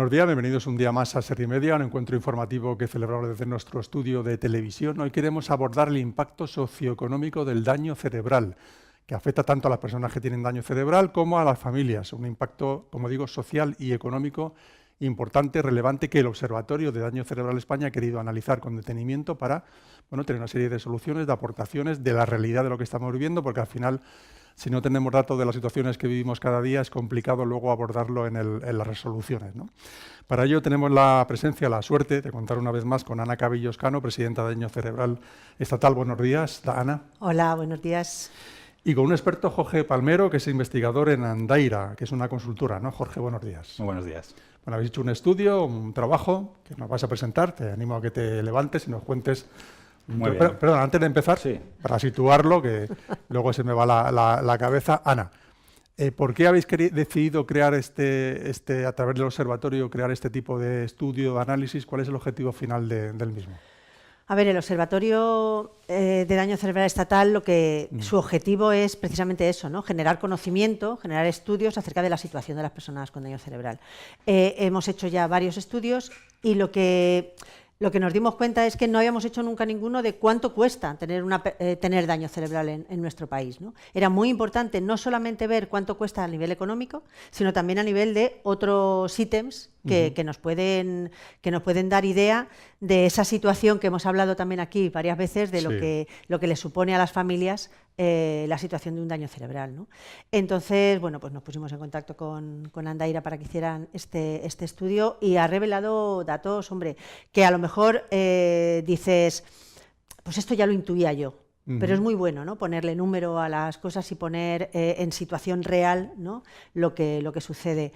Buenos días, bienvenidos un día más a Ser y Media, un encuentro informativo que celebramos desde nuestro estudio de televisión. Hoy queremos abordar el impacto socioeconómico del daño cerebral, que afecta tanto a las personas que tienen daño cerebral como a las familias. Un impacto, como digo, social y económico importante, relevante, que el Observatorio de Daño Cerebral España ha querido analizar con detenimiento para tener una serie de soluciones, de aportaciones, de la realidad de lo que estamos viviendo, porque al final, si no tenemos datos de las situaciones que vivimos cada día, es complicado luego abordarlo en las resoluciones, ¿no? Para ello tenemos la presencia, la suerte de contar una vez más con Ana Cabillos Cano, presidenta de Daño Cerebral Estatal. Buenos días, Ana. Hola, buenos días. Y con un experto, Jorge Palmero, que es investigador en Andaira, que es una consultora, ¿no? Jorge, buenos días. Muy buenos días. Bueno, habéis hecho un estudio, un trabajo que nos vas a presentar. Te animo a que te levantes y nos cuentes. Muy bien. Perdón, antes de empezar, sí, para situarlo, que luego se me va la cabeza. Ana, ¿por qué habéis decidido crear a través del observatorio, crear este tipo de estudio, de análisis? ¿Cuál es el objetivo final del mismo? A ver, el Observatorio de Daño Cerebral Estatal, su objetivo es precisamente eso, ¿no? Generar conocimiento, generar estudios acerca de la situación de las personas con daño cerebral. Hemos hecho ya varios estudios y lo que nos dimos cuenta es que no habíamos hecho nunca ninguno de cuánto cuesta tener daño cerebral en nuestro país, ¿no? Era muy importante no solamente ver cuánto cuesta a nivel económico, sino también a nivel de otros ítems que nos pueden dar idea de esa situación que hemos hablado también aquí varias veces, de lo que le supone a las familias la situación de un daño cerebral, ¿no? Entonces, bueno, pues nos pusimos en contacto con Andaira para que hicieran este estudio y ha revelado datos, hombre, que a lo mejor dices, pues esto ya lo intuía yo. Pero es muy bueno, ¿no? Ponerle número a las cosas y poner en situación real, ¿no? lo que sucede.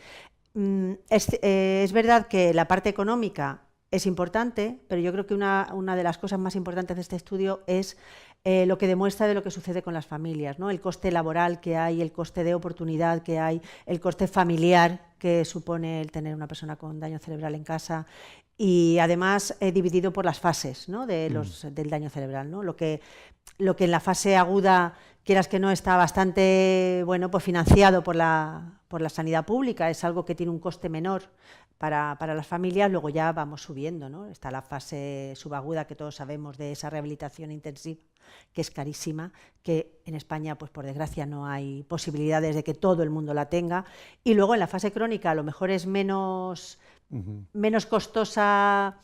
Es verdad que la parte económica es importante, pero yo creo que una de las cosas más importantes de este estudio es lo que demuestra de lo que sucede con las familias, ¿no? El coste laboral que hay, el coste de oportunidad que hay, el coste familiar que supone el tener una persona con daño cerebral en casa y además dividido por las fases, ¿no? del daño cerebral, ¿no? Lo que en la fase aguda, quieras que no, está bastante pues financiado por la sanidad pública, es algo que tiene un coste menor para las familias, luego ya vamos subiendo, ¿no? Está la fase subaguda que todos sabemos de esa rehabilitación intensiva, que es carísima, que en España, pues por desgracia, no hay posibilidades de que todo el mundo la tenga, y luego en la fase crónica a lo mejor es menos costosa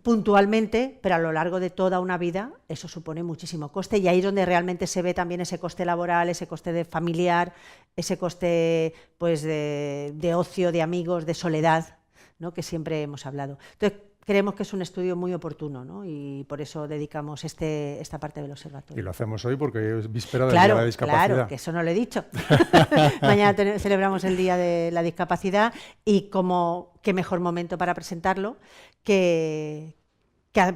puntualmente, pero a lo largo de toda una vida eso supone muchísimo coste y ahí es donde realmente se ve también ese coste laboral, ese coste familiar, ese coste pues de ocio, de amigos, de soledad, ¿no? Que siempre hemos hablado. Entonces creemos que es un estudio muy oportuno, ¿no? Y por eso dedicamos esta parte del observatorio. Y lo hacemos hoy porque es víspera del Día de la Discapacidad. Claro, que eso no lo he dicho. Mañana celebramos el Día de la Discapacidad y qué mejor momento para presentarlo que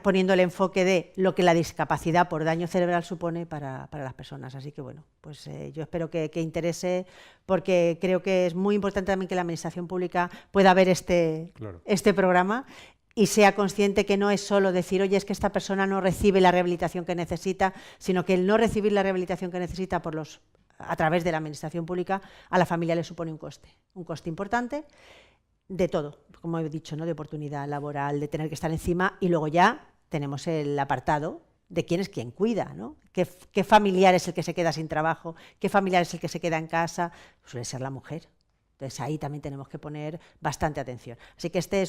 poniendo el enfoque de lo que la discapacidad por daño cerebral supone para las personas. Así que bueno, pues yo espero que interese, porque creo que es muy importante también que la Administración Pública pueda ver este programa y sea consciente que no es solo decir, oye, es que esta persona no recibe la rehabilitación que necesita, sino que el no recibir la rehabilitación que necesita a través de la Administración Pública, a la familia le supone un coste importante, de todo, como he dicho, ¿no? De oportunidad laboral, de tener que estar encima, y luego ya tenemos el apartado de quién es quien cuida, ¿no? ¿Qué familiar es el que se queda sin trabajo? ¿Qué familiar es el que se queda en casa? Suele ser la mujer. Entonces ahí también tenemos que poner bastante atención. Así que este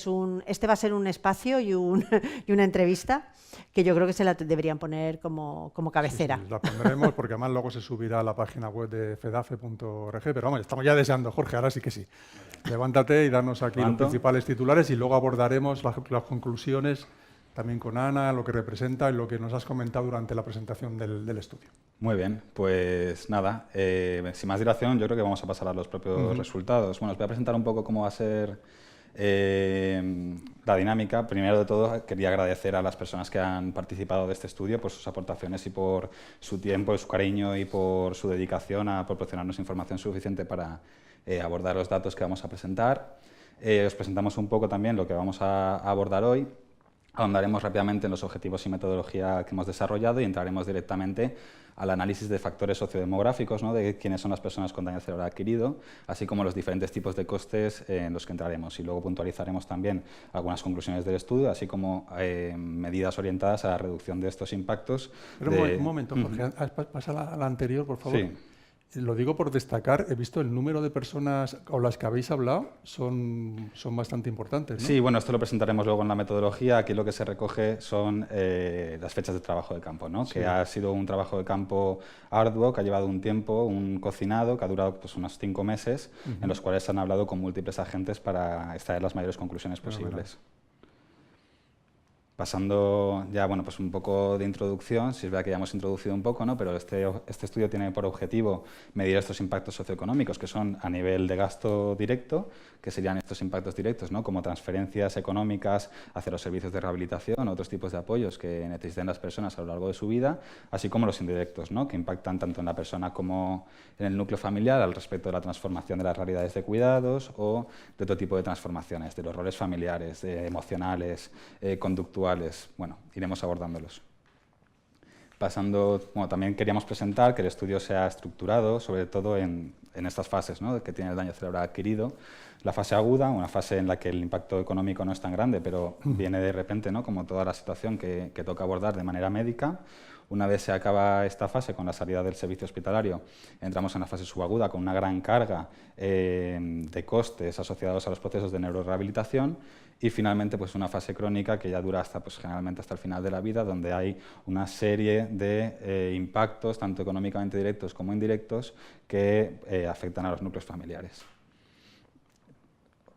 va a ser un espacio y una entrevista que yo creo que se la deberían poner como cabecera. Sí, la pondremos porque además luego se subirá a la página web de fedafe.org, pero vamos, estamos ya deseando, Jorge, ahora sí que sí. Levántate y danos aquí los principales titulares y luego abordaremos las conclusiones también con Ana, lo que representa y lo que nos has comentado durante la presentación del estudio. Muy bien, pues nada, sin más dilación yo creo que vamos a pasar a los propios resultados. Bueno, os voy a presentar un poco cómo va a ser la dinámica. Primero de todo quería agradecer a las personas que han participado de este estudio por sus aportaciones y por su tiempo, su cariño y por su dedicación a proporcionarnos información suficiente para abordar los datos que vamos a presentar. Os presentamos un poco también lo que vamos a abordar hoy. Ahondaremos rápidamente en los objetivos y metodología que hemos desarrollado y entraremos directamente al análisis de factores sociodemográficos, ¿no?, de quiénes son las personas con daño cerebral adquirido, así como los diferentes tipos de costes en los que entraremos. Y luego puntualizaremos también algunas conclusiones del estudio, así como medidas orientadas a la reducción de estos impactos. Pero un momento, Jorge, pasa a la anterior, por favor. Sí. Lo digo por destacar, he visto el número de personas con las que habéis hablado son bastante importantes, ¿no? Sí, bueno, esto lo presentaremos luego en la metodología. Aquí lo que se recoge son las fechas de trabajo de campo, ¿no? Sí. Que ha sido un trabajo de campo arduo, que ha llevado un tiempo, un cocinado, que ha durado pues, unos 5 meses, en los cuales se han hablado con múltiples agentes para extraer las mayores conclusiones posibles. Pasando ya, bueno, pues un poco de introducción, si es verdad que ya hemos introducido un poco, ¿no? Pero este estudio tiene por objetivo medir estos impactos socioeconómicos, que son a nivel de gasto directo, que serían estos impactos directos, ¿no?, como transferencias económicas hacia los servicios de rehabilitación, otros tipos de apoyos que necesiten las personas a lo largo de su vida, así como los indirectos, ¿no?, que impactan tanto en la persona como en el núcleo familiar al respecto de la transformación de las realidades de cuidados o de otro tipo de transformaciones, de los roles familiares, emocionales, conductuales. Bueno, iremos abordándolos. Pasando, bueno, también queríamos presentar que el estudio se ha estructurado, sobre todo en estas fases, ¿no?, que tiene el daño cerebral adquirido. La fase aguda, una fase en la que el impacto económico no es tan grande, pero viene de repente, ¿no?, como toda la situación que toca abordar de manera médica. Una vez se acaba esta fase con la salida del servicio hospitalario, entramos en la fase subaguda con una gran carga de costes asociados a los procesos de neurorehabilitación y finalmente pues una fase crónica que ya dura hasta, pues, generalmente hasta el final de la vida, donde hay una serie de impactos, tanto económicamente directos como indirectos, que afectan a los núcleos familiares.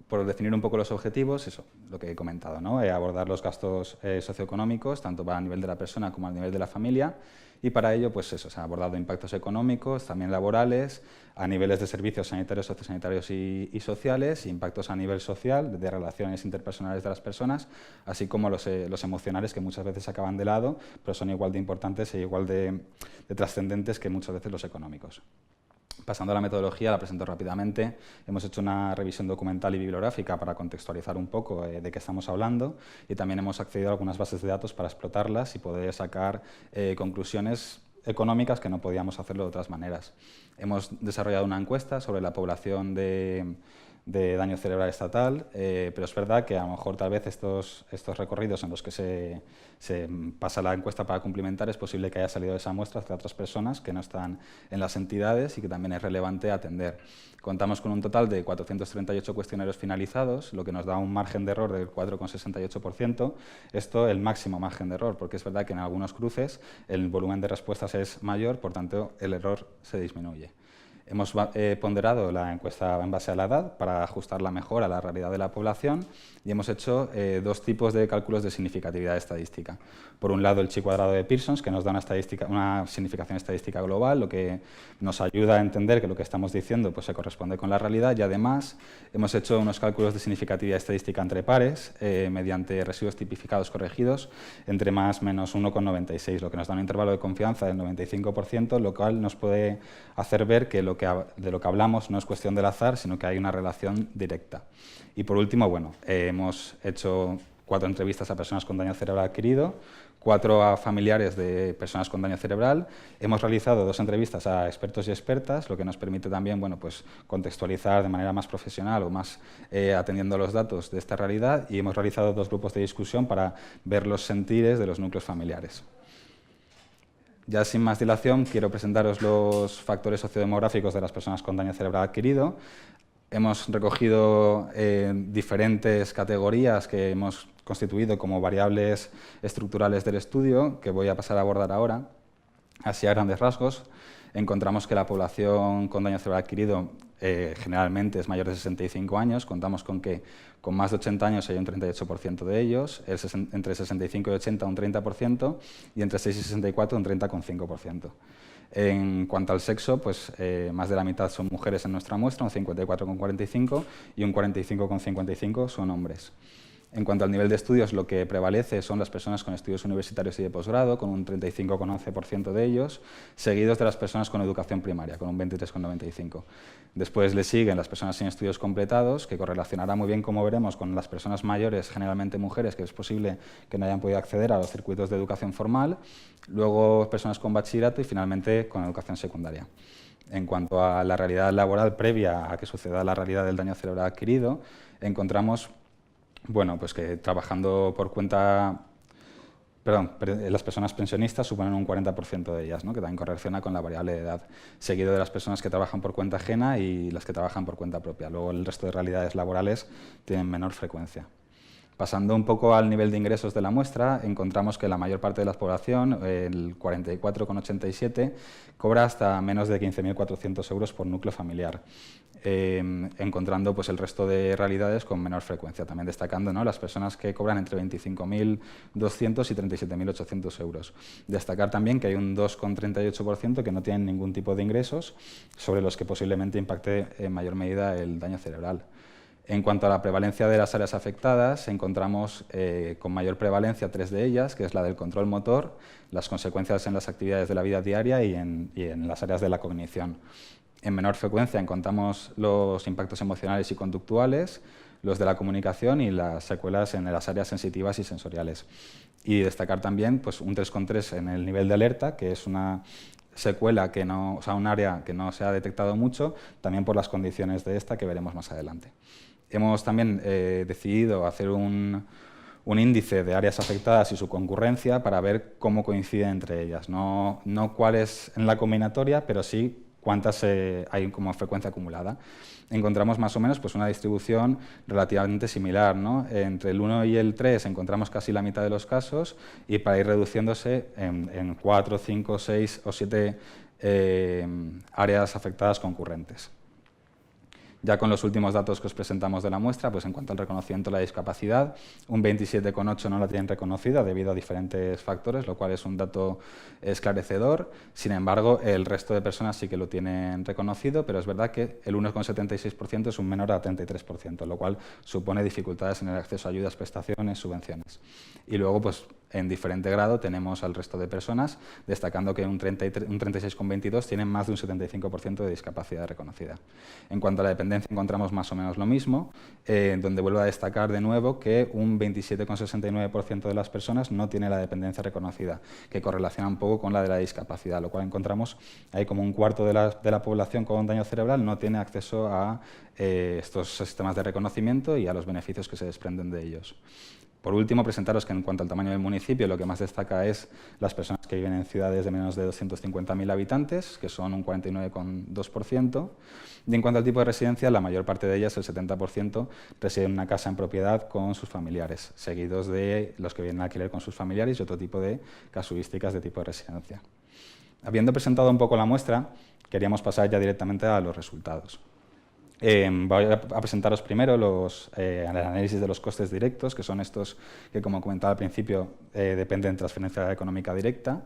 Por definir un poco los objetivos, eso, lo que he comentado, ¿no? Abordar los gastos socioeconómicos, tanto a nivel de la persona como a nivel de la familia, y para ello, pues eso, se han abordado impactos económicos, también laborales, a niveles de servicios sanitarios, sociosanitarios y sociales, impactos a nivel social, de relaciones interpersonales de las personas, así como los emocionales, que muchas veces se acaban de lado, pero son igual de importantes e igual de trascendentes que muchas veces los económicos. Pasando a la metodología, la presento rápidamente. Hemos hecho una revisión documental y bibliográfica para contextualizar un poco de qué estamos hablando y también hemos accedido a algunas bases de datos para explotarlas y poder sacar conclusiones económicas que no podíamos hacerlo de otras maneras. Hemos desarrollado una encuesta sobre la población de daño cerebral estatal, pero es verdad que a lo mejor tal vez estos recorridos en los que se pasa la encuesta para cumplimentar es posible que haya salido de esa muestra hacia otras personas que no están en las entidades y que también es relevante atender. Contamos con un total de 438 cuestionarios finalizados, lo que nos da un margen de error del 4,68%. Esto el máximo margen de error, porque es verdad que en algunos cruces el volumen de respuestas es mayor, por tanto el error se disminuye. Hemos ponderado la encuesta en base a la edad para ajustarla mejor a la realidad de la población y hemos hecho dos tipos de cálculos de significatividad estadística. Por un lado, el chi cuadrado de Pearson, que nos da una significación estadística global, lo que nos ayuda a entender que lo que estamos diciendo pues, se corresponde con la realidad, y además hemos hecho unos cálculos de significatividad estadística entre pares mediante residuos tipificados corregidos entre más o menos 1,96, lo que nos da un intervalo de confianza del 95%, lo cual nos puede hacer ver que de lo que hablamos no es cuestión del azar, sino que hay una relación directa. Y por último, bueno, hemos hecho 4 entrevistas a personas con daño cerebral adquirido, 4 a familiares de personas con daño cerebral. Hemos realizado 2 entrevistas a expertos y expertas, lo que nos permite también, bueno, pues, contextualizar de manera más profesional o más atendiendo a los datos de esta realidad, y hemos realizado 2 grupos de discusión para ver los sentires de los núcleos familiares. Ya sin más dilación, quiero presentaros los factores sociodemográficos de las personas con daño cerebral adquirido. Hemos recogido diferentes categorías que hemos constituido como variables estructurales del estudio, que voy a pasar a abordar ahora. Así, a grandes rasgos, encontramos que la población con daño cerebral adquirido generalmente es mayor de 65 años. Contamos con que con más de 80 años hay un 38% de ellos, entre 65 y 80 un 30% y entre 6 y 64 un 30,5%. En cuanto al sexo, pues más de la mitad son mujeres en nuestra muestra, un 54,45, y un 45,55 son hombres. En cuanto al nivel de estudios, lo que prevalece son las personas con estudios universitarios y de posgrado, con un 35,11% de ellos, seguidos de las personas con educación primaria, con un 23,95%. Después le siguen las personas sin estudios completados, que correlacionará muy bien, como veremos, con las personas mayores, generalmente mujeres, que es posible que no hayan podido acceder a los circuitos de educación formal, luego personas con bachillerato y finalmente con educación secundaria. En cuanto a la realidad laboral previa a que suceda la realidad del daño cerebral adquirido, encontramos pues que trabajando por cuenta, las personas pensionistas suponen un 40% de ellas, ¿no? Que también correlaciona con la variable de edad, seguido de las personas que trabajan por cuenta ajena y las que trabajan por cuenta propia. Luego el resto de realidades laborales tienen menor frecuencia. Pasando un poco al nivel de ingresos de la muestra, encontramos que la mayor parte de la población, el 44,87%, cobra hasta menos de 15.400 euros por núcleo familiar, encontrando pues, el resto de realidades con menor frecuencia, también destacando, ¿no?, las personas que cobran entre 25.200 y 37.800 euros. Destacar también que hay un 2,38% que no tienen ningún tipo de ingresos, sobre los que posiblemente impacte en mayor medida el daño cerebral. En cuanto a la prevalencia de las áreas afectadas, encontramos con mayor prevalencia 3 de ellas, que es la del control motor, las consecuencias en las actividades de la vida diaria y en las áreas de la cognición. En menor frecuencia encontramos los impactos emocionales y conductuales, los de la comunicación y las secuelas en las áreas sensitivas y sensoriales. Y destacar también pues, un 3,3 en el nivel de alerta, que es una secuela que no, o sea, un área que no se ha detectado mucho, también por las condiciones de esta que veremos más adelante. Hemos también decidido hacer un índice de áreas afectadas y su concurrencia para ver cómo coinciden entre ellas. No cuáles en la combinatoria, pero sí cuántas hay como frecuencia acumulada. Encontramos más o menos pues, una distribución relativamente similar, ¿no? Entre el 1 y el 3 encontramos casi la mitad de los casos y para ir reduciéndose en 4, 5, 6 o 7 áreas afectadas concurrentes. Ya con los últimos datos que os presentamos de la muestra, pues en cuanto al reconocimiento de la discapacidad, un 27,8% no la tienen reconocida debido a diferentes factores, lo cual es un dato esclarecedor. Sin embargo, el resto de personas sí que lo tienen reconocido, pero es verdad que el 1,76% es un menor a 33%, lo cual supone dificultades en el acceso a ayudas, prestaciones, subvenciones. Y luego, pues en diferente grado tenemos al resto de personas, destacando que un 36,22% tienen más de un 75% de discapacidad reconocida. En cuanto a la dependencia encontramos más o menos lo mismo, donde vuelvo a destacar de nuevo que un 27,69% de las personas no tiene la dependencia reconocida, que correlaciona un poco con la de la discapacidad, lo cual encontramos ahí como un cuarto de la población con daño cerebral no tiene acceso a estos sistemas de reconocimiento y a los beneficios que se desprenden de ellos. Por último, presentaros que en cuanto al tamaño del municipio, lo que más destaca es las personas que viven en ciudades de menos de 250.000 habitantes, que son un 49,2%. Y en cuanto al tipo de residencia, la mayor parte de ellas, el 70%, reside en una casa en propiedad con sus familiares, seguidos de los que vienen a alquiler con sus familiares y otro tipo de casuísticas de tipo de residencia. Habiendo presentado un poco la muestra, queríamos pasar ya directamente a los resultados. Voy a presentaros primero el análisis de los costes directos, que son estos que, como comentaba al principio, dependen de transferencia económica directa.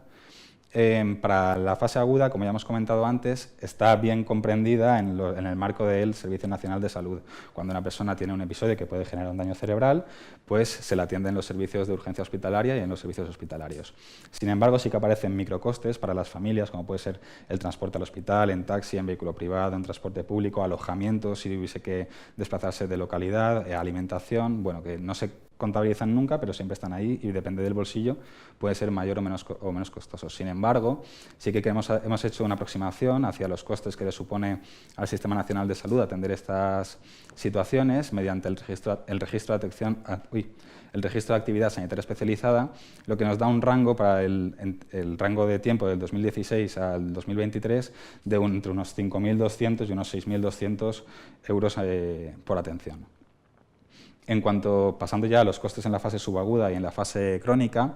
Para la fase aguda, como ya hemos comentado antes, está bien comprendida en el marco del Servicio Nacional de Salud. Cuando una persona tiene un episodio que puede generar un daño cerebral, pues se le atiende en los servicios de urgencia hospitalaria y en los servicios hospitalarios. Sin embargo, sí que aparecen microcostes para las familias, como puede ser el transporte al hospital, en taxi, en vehículo privado, en transporte público, alojamiento, si hubiese que desplazarse de localidad, alimentación, bueno, que no se contabilizan nunca, pero siempre están ahí y depende del bolsillo, puede ser mayor o menos costoso. Sin embargo, sí que hemos hecho una aproximación hacia los costes que le supone al Sistema Nacional de Salud atender estas situaciones mediante el registro de actividad sanitaria especializada, lo que nos da un rango para el rango de tiempo del 2016 al 2023 de entre unos 5.200 y unos 6.200 euros por atención. En cuanto, pasando ya a los costes en la fase subaguda y en la fase crónica,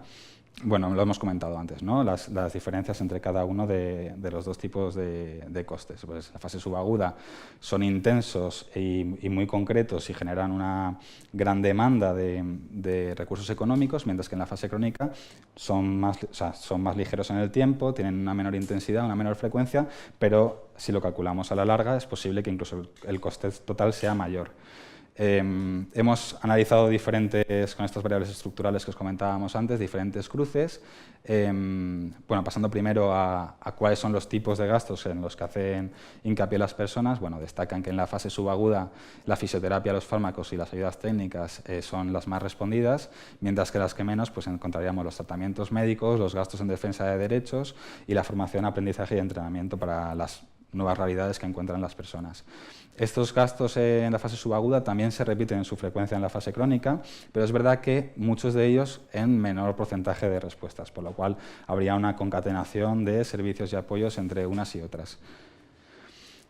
bueno, lo hemos comentado antes, ¿no? Las diferencias entre cada uno de los dos tipos de costes. Pues la fase subaguda son intensos y muy concretos y generan una gran demanda de recursos económicos, mientras que en la fase crónica son más ligeros en el tiempo, tienen una menor intensidad, una menor frecuencia, pero si lo calculamos a la larga es posible que incluso el coste total sea mayor. Hemos analizado con estas variables estructurales que os comentábamos antes, diferentes cruces, pasando primero a cuáles son los tipos de gastos en los que hacen hincapié las personas. Bueno, destacan que en la fase subaguda la fisioterapia, los fármacos y las ayudas técnicas son las más respondidas, mientras que las que menos pues encontraríamos los tratamientos médicos, los gastos en defensa de derechos y la formación, aprendizaje y entrenamiento para las nuevas realidades que encuentran las personas. Estos gastos en la fase subaguda también se repiten en su frecuencia en la fase crónica, pero es verdad que muchos de ellos en menor porcentaje de respuestas, por lo cual habría una concatenación de servicios y apoyos entre unas y otras.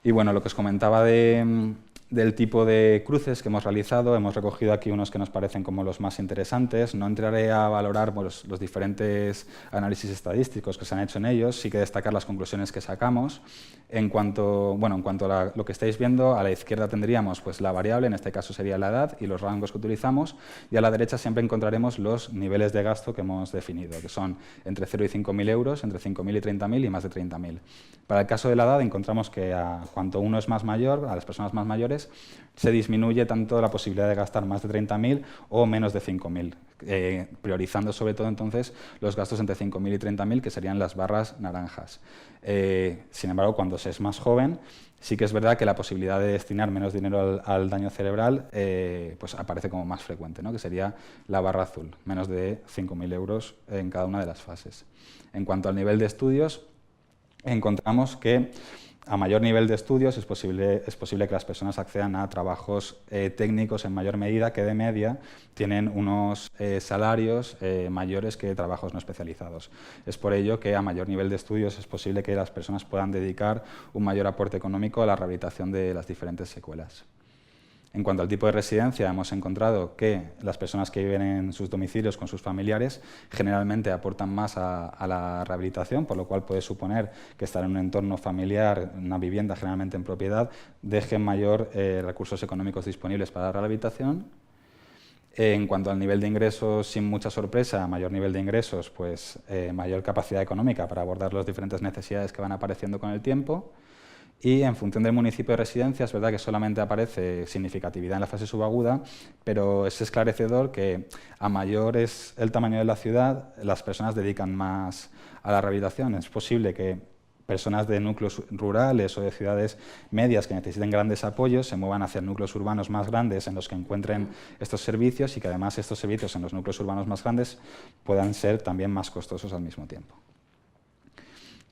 Y bueno, lo que os comentaba del tipo de cruces que hemos realizado, hemos recogido aquí unos que nos parecen como los más interesantes. No entraré a valorar los diferentes análisis estadísticos que se han hecho en ellos, sí que destacar las conclusiones que sacamos. En cuanto a lo que estáis viendo, a la izquierda tendríamos pues, la variable, en este caso sería la edad y los rangos que utilizamos, y a la derecha siempre encontraremos los niveles de gasto que hemos definido, que son entre 0 y 5.000 euros, entre 5.000 y 30.000 y más de 30.000. Para el caso de la edad encontramos que cuanto uno es más mayor, a las personas más mayores, se disminuye tanto la posibilidad de gastar más de 30.000 o menos de 5.000, priorizando sobre todo entonces los gastos entre 5.000 y 30.000, que serían las barras naranjas. Sin embargo, cuando se es más joven, sí que es verdad que la posibilidad de destinar menos dinero al daño cerebral pues aparece como más frecuente, ¿no? Que sería la barra azul, menos de 5.000 euros en cada una de las fases. En cuanto al nivel de estudios, encontramos que a mayor nivel de estudios es posible que las personas accedan a trabajos técnicos en mayor medida, que de media tienen unos salarios mayores que trabajos no especializados. Es por ello que a mayor nivel de estudios es posible que las personas puedan dedicar un mayor aporte económico a la rehabilitación de las diferentes secuelas. En cuanto al tipo de residencia, hemos encontrado que las personas que viven en sus domicilios con sus familiares generalmente aportan más a la rehabilitación, por lo cual puede suponer que estar en un entorno familiar, una vivienda generalmente en propiedad, deje mayor recursos económicos disponibles para la rehabilitación. En cuanto al nivel de ingresos, sin mucha sorpresa, mayor nivel de ingresos, pues mayor capacidad económica para abordar las diferentes necesidades que van apareciendo con el tiempo. Y en función del municipio de residencia, es verdad que solamente aparece significatividad en la fase subaguda, pero es esclarecedor que a mayor es el tamaño de la ciudad, las personas dedican más a la rehabilitación. Es posible que personas de núcleos rurales o de ciudades medias que necesiten grandes apoyos se muevan hacia núcleos urbanos más grandes en los que encuentren estos servicios y que además estos servicios en los núcleos urbanos más grandes puedan ser también más costosos al mismo tiempo.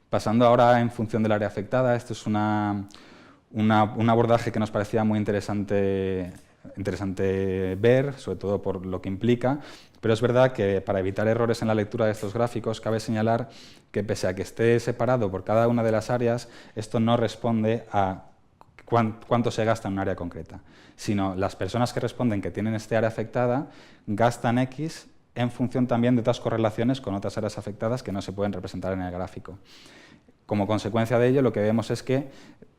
Pasando ahora en función del área afectada, esto es un abordaje que nos parecía muy interesante ver, sobre todo por lo que implica, pero es verdad que para evitar errores en la lectura de estos gráficos cabe señalar que pese a que esté separado por cada una de las áreas, esto no responde a cuánto se gasta en un área concreta, sino las personas que responden que tienen este área afectada gastan X en función también de otras correlaciones con otras áreas afectadas que no se pueden representar en el gráfico. Como consecuencia de ello, lo que vemos es que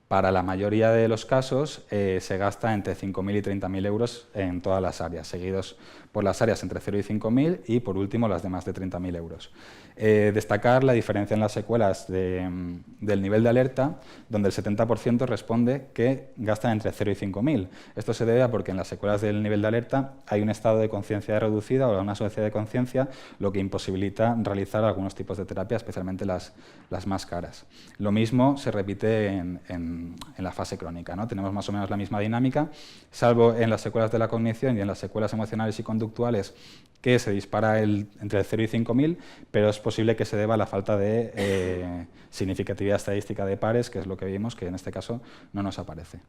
para la mayoría de los casos se gasta entre 5.000 y 30.000 euros en todas las áreas, seguidos por las áreas entre 0 y 5.000 y por último las de más de 30.000 euros. Destacar la diferencia en las secuelas del nivel de alerta, donde el 70% responde que gastan entre 0 y 5.000. Esto se debe a porque en las secuelas del nivel de alerta hay un estado de conciencia reducida o una sociedad de conciencia, lo que imposibilita realizar algunos tipos de terapia, especialmente las más caras. Lo mismo se repite en la fase crónica, ¿no? Tenemos más o menos la misma dinámica, salvo en las secuelas de la cognición y en las secuelas emocionales y conductuales, que se dispara entre el 0 y 5.000, pero es posible que se deba a la falta de significatividad estadística de pares, que es lo que vimos, que en este caso no nos aparece.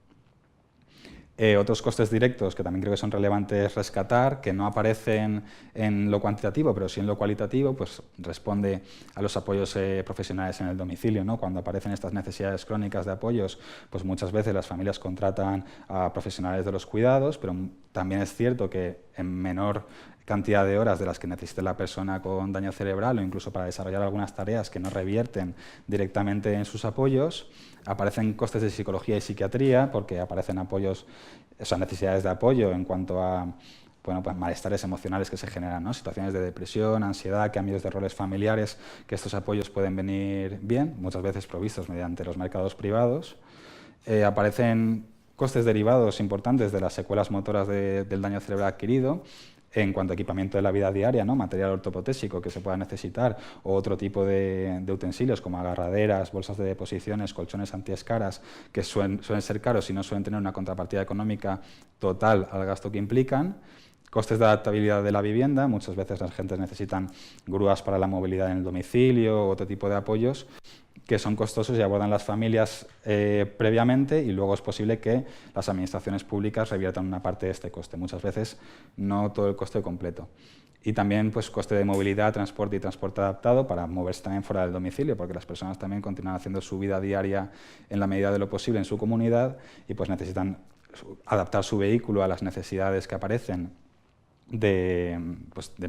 Otros costes directos que también creo que son relevantes rescatar, que no aparecen en lo cuantitativo, pero sí en lo cualitativo, pues responde a los apoyos profesionales en el domicilio, ¿no? Cuando aparecen estas necesidades crónicas de apoyos, pues muchas veces las familias contratan a profesionales de los cuidados, pero también es cierto que en menor cantidad de horas de las que necesite la persona con daño cerebral o incluso para desarrollar algunas tareas que no revierten directamente en sus apoyos. Aparecen costes de psicología y psiquiatría porque aparecen necesidades de apoyo en cuanto a pues malestares emocionales que se generan, ¿no? Situaciones de depresión, ansiedad, cambios de roles familiares, que estos apoyos pueden venir bien, muchas veces provistos mediante los mercados privados. Aparecen costes derivados importantes de las secuelas motoras del daño cerebral adquirido, en cuanto a equipamiento de la vida diaria, ¿no? Material ortoprotésico que se pueda necesitar, o otro tipo de utensilios como agarraderas, bolsas de deposiciones, colchones antiescaras, que suelen ser caros y no suelen tener una contrapartida económica total al gasto que implican. Costes de adaptabilidad de la vivienda, muchas veces las gentes necesitan grúas para la movilidad en el domicilio, otro tipo de apoyos, que son costosos y abordan las familias previamente, y luego es posible que las administraciones públicas reviertan una parte de este coste, muchas veces no todo el coste completo. Y también pues, coste de movilidad, transporte y transporte adaptado para moverse también fuera del domicilio, porque las personas también continúan haciendo su vida diaria en la medida de lo posible en su comunidad y pues necesitan adaptar su vehículo a las necesidades que aparecen de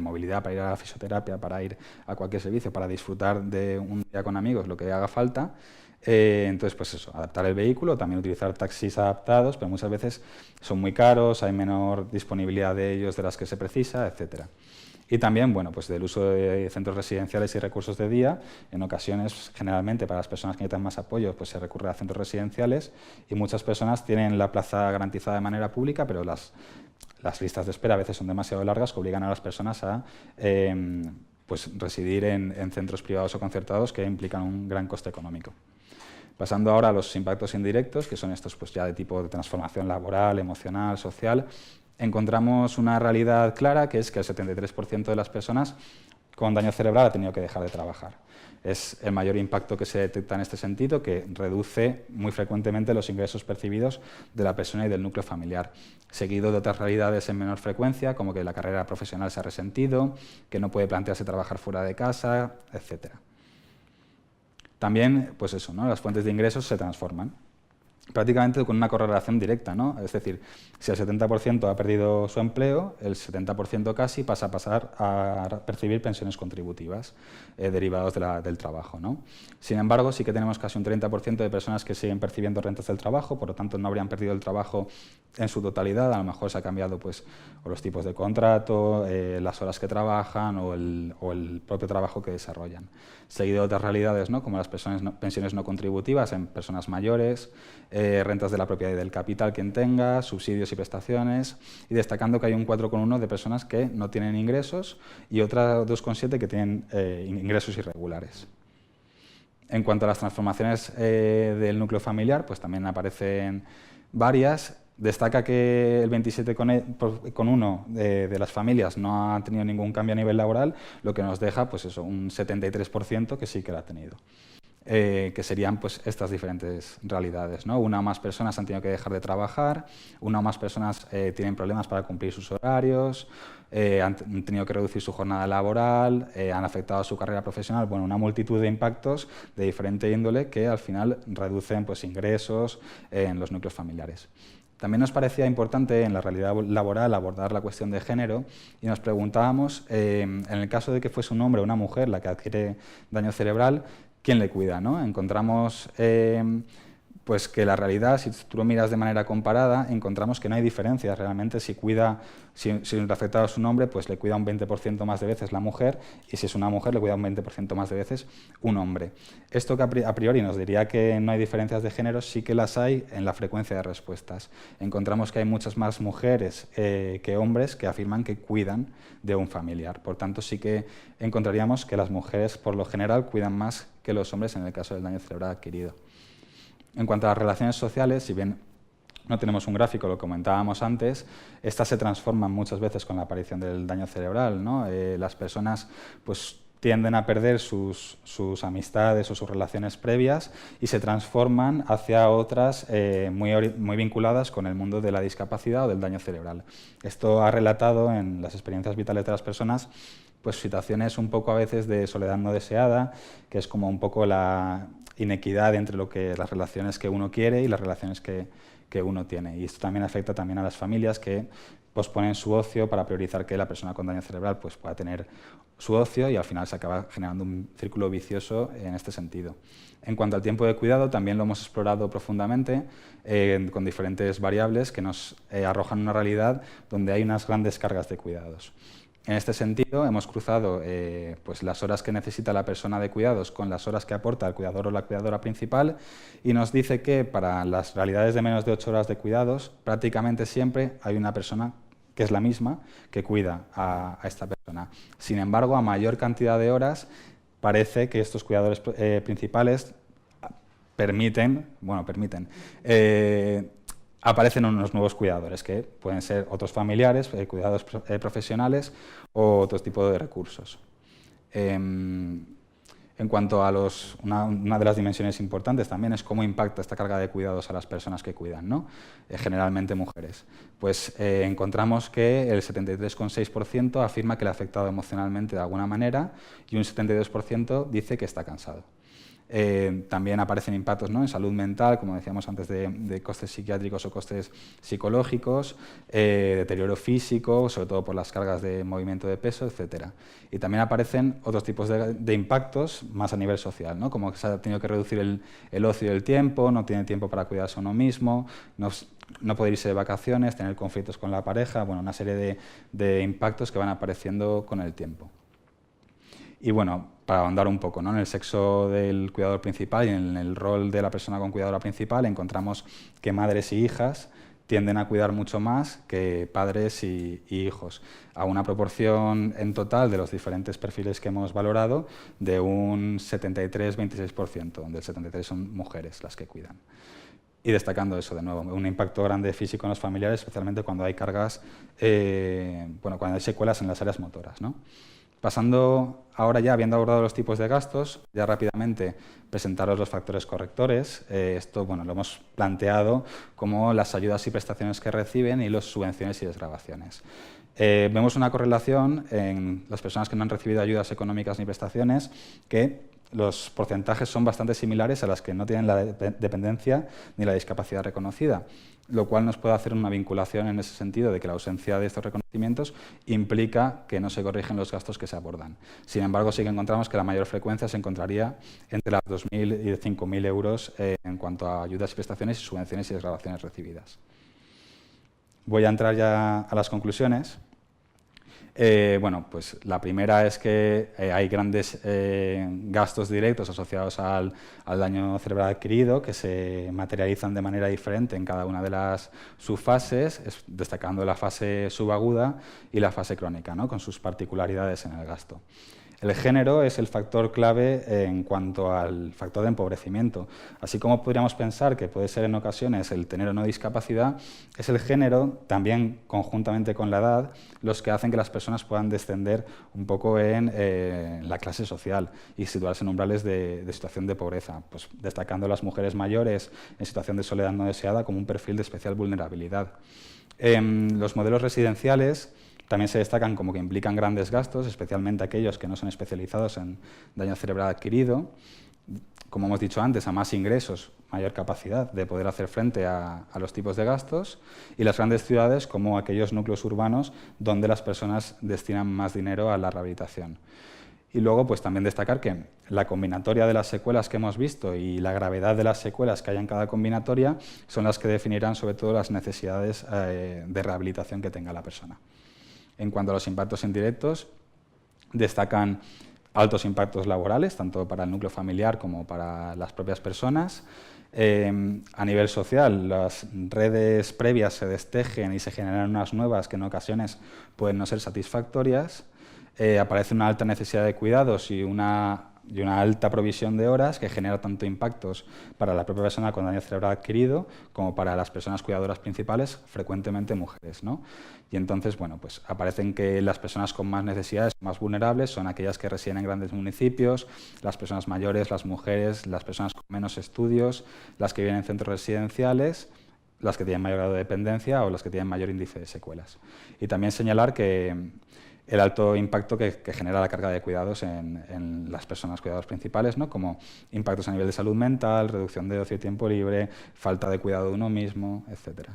movilidad, para ir a la fisioterapia, para ir a cualquier servicio, para disfrutar de un día con amigos, lo que haga falta. Entonces, pues eso, adaptar el vehículo, también utilizar taxis adaptados, pero muchas veces son muy caros, hay menor disponibilidad de ellos de las que se precisa, etcétera. Y también, bueno, pues del uso de centros residenciales y recursos de día. En ocasiones, generalmente, para las personas que necesitan más apoyo, pues se recurre a centros residenciales, y muchas personas tienen la plaza garantizada de manera pública, pero las listas de espera a veces son demasiado largas, que obligan a las personas a pues residir en centros privados o concertados, que implican un gran coste económico. Pasando ahora a los impactos indirectos, que son estos pues ya de tipo de transformación laboral, emocional, social, encontramos una realidad clara, que es que el 73% de las personas con daño cerebral ha tenido que dejar de trabajar. Es el mayor impacto que se detecta en este sentido, que reduce muy frecuentemente los ingresos percibidos de la persona y del núcleo familiar, seguido de otras realidades en menor frecuencia, como que la carrera profesional se ha resentido, que no puede plantearse trabajar fuera de casa, etc. También, pues eso, ¿no? Las fuentes de ingresos se transforman, prácticamente con una correlación directa, ¿no? Es decir, si el 70% ha perdido su empleo, el 70% casi pasa a pasar a percibir pensiones contributivas derivadas del trabajo, ¿no? Sin embargo, sí que tenemos casi un 30% de personas que siguen percibiendo rentas del trabajo, por lo tanto no habrían perdido el trabajo en su totalidad, a lo mejor se ha cambiado pues, o los tipos de contrato, las horas que trabajan o el propio trabajo que desarrollan. Seguido de otras realidades, ¿no? Como las pensiones no contributivas en personas mayores, rentas de la propiedad y del capital quien tenga, subsidios y prestaciones, y destacando que hay un 4,1 de personas que no tienen ingresos y otra 2,7 que tienen ingresos irregulares. En cuanto a las transformaciones del núcleo familiar, pues también aparecen varias. Destaca que el 27,1 de las familias no ha tenido ningún cambio a nivel laboral, lo que nos deja pues eso, un 73% que sí que lo ha tenido. Que serían pues, estas diferentes realidades, ¿no? Una o más personas han tenido que dejar de trabajar, una o más personas tienen problemas para cumplir sus horarios, han tenido que reducir su jornada laboral, han afectado a su carrera profesional, bueno, una multitud de impactos de diferente índole que al final reducen pues, ingresos en los núcleos familiares. También nos parecía importante en la realidad laboral abordar la cuestión de género y nos preguntábamos, en el caso de que fuese un hombre o una mujer la que adquiere daño cerebral, ¿quién le cuida, ¿no? Encontramos pues que la realidad, si tú lo miras de manera comparada, encontramos que no hay diferencias realmente. Si el afectado es un hombre, pues le cuida un 20% más de veces la mujer, y si es una mujer, le cuida un 20% más de veces un hombre. Esto que a priori nos diría que no hay diferencias de género, sí que las hay en la frecuencia de respuestas. Encontramos que hay muchas más mujeres que hombres que afirman que cuidan de un familiar. Por tanto, sí que encontraríamos que las mujeres, por lo general, cuidan más que los hombres en el caso del daño cerebral adquirido. En cuanto a las relaciones sociales, si bien no tenemos un gráfico, lo comentábamos antes, estas se transforman muchas veces con la aparición del daño cerebral, ¿no? Las personas pues, tienden a perder sus amistades o sus relaciones previas y se transforman hacia otras muy vinculadas con el mundo de la discapacidad o del daño cerebral. Esto ha relatado en las experiencias vitales de las personas pues, situaciones un poco a veces de soledad no deseada, que es como un poco la inequidad entre las relaciones que uno quiere y las relaciones que uno tiene. Y esto también afecta también a las familias que posponen su ocio para priorizar que la persona con daño cerebral pues, pueda tener su ocio, y al final se acaba generando un círculo vicioso en este sentido. En cuanto al tiempo de cuidado, también lo hemos explorado profundamente con diferentes variables que nos arrojan una realidad donde hay unas grandes cargas de cuidados. En este sentido, hemos cruzado pues las horas que necesita la persona de cuidados con las horas que aporta el cuidador o la cuidadora principal y nos dice que para las realidades de menos de 8 horas de cuidados, prácticamente siempre hay una persona que es la misma que cuida a esta persona. Sin embargo, a mayor cantidad de horas, parece que estos cuidadores principales aparecen unos nuevos cuidadores, que pueden ser otros familiares, cuidados profesionales o otro tipo de recursos. En cuanto a una de las dimensiones importantes también es cómo impacta esta carga de cuidados a las personas que cuidan, ¿no? Generalmente mujeres. Pues encontramos que el 73,6% afirma que le ha afectado emocionalmente de alguna manera y un 72% dice que está cansado. También aparecen impactos, ¿no?, en salud mental, como decíamos antes, de costes psiquiátricos o costes psicológicos, deterioro físico, sobre todo por las cargas de movimiento de peso, etc. Y también aparecen otros tipos de impactos más a nivel social, ¿no?, como que se ha tenido que reducir el ocio y el tiempo, no tiene tiempo para cuidarse a uno mismo, no poder irse de vacaciones, tener conflictos con la pareja, bueno, una serie de impactos que van apareciendo con el tiempo. Y bueno, para ahondar un poco, ¿no?, en el sexo del cuidador principal y en el rol de la persona con cuidadora principal, encontramos que madres y hijas tienden a cuidar mucho más que padres y hijos, a una proporción en total de los diferentes perfiles que hemos valorado de un 73-26%, donde el 73% son mujeres las que cuidan. Y destacando eso de nuevo, un impacto grande físico en los familiares, especialmente cuando hay cargas, cuando hay secuelas en las áreas motoras, ¿no? Pasando ahora ya, habiendo abordado los tipos de gastos, ya rápidamente presentaros los factores correctores. Esto lo hemos planteado como las ayudas y prestaciones que reciben y las subvenciones y desgravaciones. Vemos una correlación en las personas que no han recibido ayudas económicas ni prestaciones, que los porcentajes son bastante similares a las que no tienen la dependencia ni la discapacidad reconocida, lo cual nos puede hacer una vinculación en ese sentido de que la ausencia de estos reconocimientos implica que no se corrigen los gastos que se abordan. Sin embargo, sí que encontramos que la mayor frecuencia se encontraría entre las 2.000 y 5.000 euros en cuanto a ayudas y prestaciones y subvenciones y desgravaciones recibidas. Voy a entrar ya a las conclusiones. Pues la primera es que hay grandes gastos directos asociados al daño cerebral adquirido que se materializan de manera diferente en cada una de las subfases, destacando la fase subaguda y la fase crónica, ¿no?, con sus particularidades en el gasto. El género es el factor clave en cuanto al factor de empobrecimiento. Así como podríamos pensar que puede ser en ocasiones el tener o no discapacidad, es el género, también conjuntamente con la edad, los que hacen que las personas puedan descender un poco en la clase social y situarse en umbrales de situación de pobreza, pues destacando a las mujeres mayores en situación de soledad no deseada como un perfil de especial vulnerabilidad. Los modelos residenciales también se destacan como que implican grandes gastos, especialmente aquellos que no son especializados en daño cerebral adquirido. Como hemos dicho antes, a más ingresos, mayor capacidad de poder hacer frente a los tipos de gastos. Y las grandes ciudades como aquellos núcleos urbanos donde las personas destinan más dinero a la rehabilitación. Y luego, pues también destacar que la combinatoria de las secuelas que hemos visto y la gravedad de las secuelas que hay en cada combinatoria son las que definirán sobre todo las necesidades de rehabilitación que tenga la persona. En cuanto a los impactos indirectos, destacan altos impactos laborales, tanto para el núcleo familiar como para las propias personas. A nivel social, las redes previas se destejen y se generan unas nuevas que en ocasiones pueden no ser satisfactorias. Aparece una alta necesidad de cuidados y una alta provisión de horas que genera tanto impactos para la propia persona con daño cerebral adquirido como para las personas cuidadoras principales, frecuentemente mujeres, ¿no? Y entonces, pues aparecen que las personas con más necesidades, más vulnerables, son aquellas que residen en grandes municipios, las personas mayores, las mujeres, las personas con menos estudios, las que viven en centros residenciales, las que tienen mayor grado de dependencia o las que tienen mayor índice de secuelas. Y también señalar que el alto impacto que genera la carga de cuidados en las personas cuidadoras principales, ¿no?, como impactos a nivel de salud mental, reducción de ocio y tiempo libre, falta de cuidado de uno mismo, etc.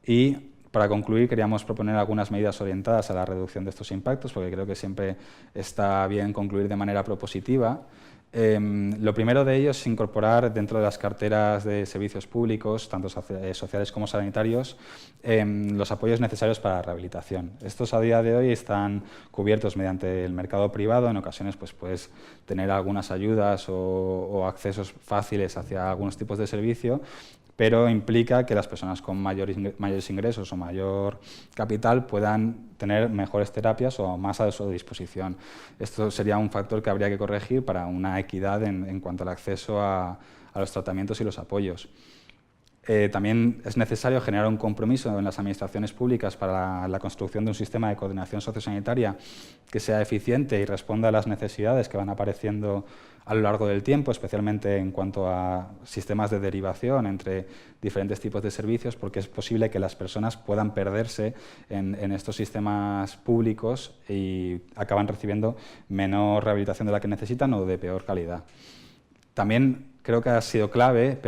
Y para concluir, queríamos proponer algunas medidas orientadas a la reducción de estos impactos, porque creo que siempre está bien concluir de manera propositiva. Lo primero de ellos es incorporar dentro de las carteras de servicios públicos, tanto sociales como sanitarios, los apoyos necesarios para la rehabilitación. Estos a día de hoy están cubiertos mediante el mercado privado. En ocasiones pues, puedes tener algunas ayudas o accesos fáciles hacia algunos tipos de servicio, pero implica que las personas con mayores ingresos o mayor capital puedan tener mejores terapias o más a su disposición. Esto sería un factor que habría que corregir para una equidad en cuanto al acceso a los tratamientos y los apoyos. También es necesario generar un compromiso en las administraciones públicas para la construcción de un sistema de coordinación sociosanitaria que sea eficiente y responda a las necesidades que van apareciendo a lo largo del tiempo, especialmente en cuanto a sistemas de derivación entre diferentes tipos de servicios, porque es posible que las personas puedan perderse en estos sistemas públicos y acaban recibiendo menor rehabilitación de la que necesitan o de peor calidad. También creo que ha sido clave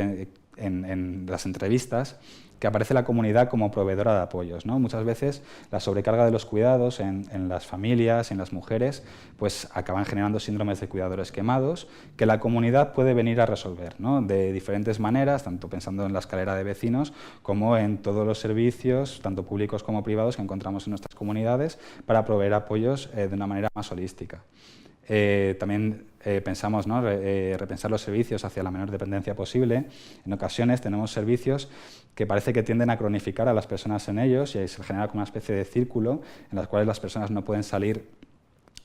en las entrevistas que aparece la comunidad como proveedora de apoyos, ¿no? Muchas veces la sobrecarga de los cuidados en las familias, en las mujeres, pues acaban generando síndromes de cuidadores quemados que la comunidad puede venir a resolver, ¿no? De diferentes maneras, tanto pensando en la escalera de vecinos como en todos los servicios, tanto públicos como privados, que encontramos en nuestras comunidades para proveer apoyos de una manera más holística. También pensamos, ¿no? Repensar los servicios hacia la menor dependencia posible. En ocasiones tenemos servicios que parece que tienden a cronificar a las personas en ellos y se genera como una especie de círculo en las cuales las personas no pueden salir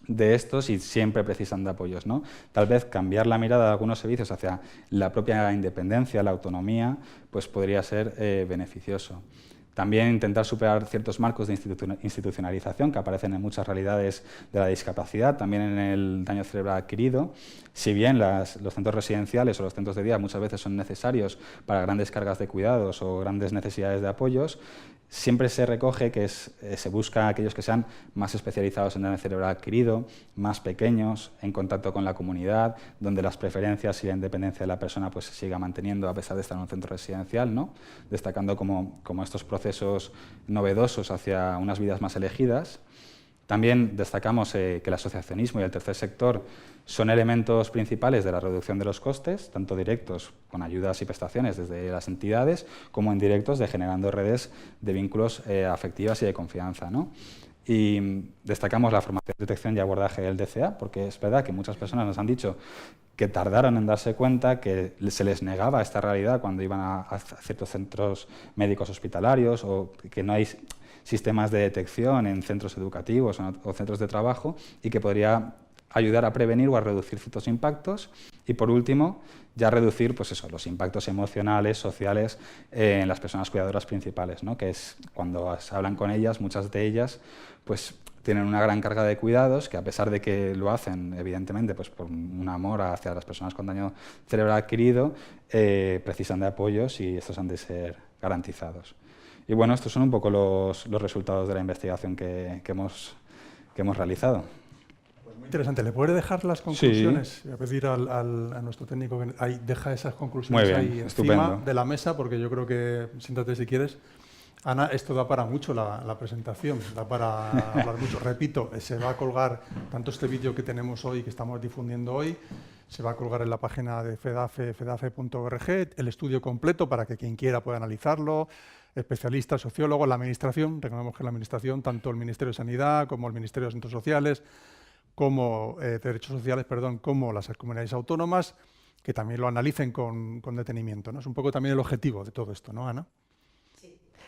de estos y siempre precisan de apoyos, ¿no? Tal vez cambiar la mirada de algunos servicios hacia la propia independencia, la autonomía, pues podría ser beneficioso. También intentar superar ciertos marcos de institucionalización que aparecen en muchas realidades de la discapacidad, también en el daño cerebral adquirido. Si bien los centros residenciales o los centros de día muchas veces son necesarios para grandes cargas de cuidados o grandes necesidades de apoyos, siempre se recoge que se busca aquellos que sean más especializados en daño cerebral adquirido, más pequeños, en contacto con la comunidad, donde las preferencias y la independencia de la persona pues, se siga manteniendo a pesar de estar en un centro residencial, ¿no? Destacando como estos procesos novedosos hacia unas vidas más elegidas. También destacamos que el asociacionismo y el tercer sector son elementos principales de la reducción de los costes, tanto directos con ayudas y prestaciones desde las entidades, como indirectos de generando redes de vínculos afectivas y de confianza, ¿no? Y destacamos la formación, detección y abordaje del DCA, porque es verdad que muchas personas nos han dicho que tardaron en darse cuenta que se les negaba esta realidad cuando iban a ciertos centros médicos hospitalarios o que no hay sistemas de detección en centros educativos o centros de trabajo y que podría ayudar a prevenir o a reducir ciertos impactos. Y por último, ya reducir pues eso, los impactos emocionales, sociales en las personas cuidadoras principales, ¿no? Que es cuando se hablan con ellas, muchas de ellas pues tienen una gran carga de cuidados que a pesar de que lo hacen evidentemente pues por un amor hacia las personas con daño cerebral adquirido, precisan de apoyos y estos han de ser garantizados. Y bueno, estos son un poco los resultados de la investigación que hemos realizado. Pues muy interesante. ¿Le puede dejar las conclusiones? Sí. Voy a pedir a nuestro técnico que ahí deja esas conclusiones ahí encima de la mesa, porque yo creo que, siéntate si quieres, Ana, esto da para mucho la presentación, da para hablar mucho. Repito, se va a colgar tanto este vídeo que tenemos hoy, que estamos difundiendo hoy, se va a colgar en la página de FEDAFE, fedafe.org, el estudio completo para que quien quiera pueda analizarlo, especialistas, sociólogos, la Administración, recordemos que la Administración, tanto el Ministerio de Sanidad como el Ministerio de Asuntos Sociales, como Derechos Sociales, como las comunidades autónomas, que también lo analicen con detenimiento, ¿no? Es un poco también el objetivo de todo esto, ¿no, Ana?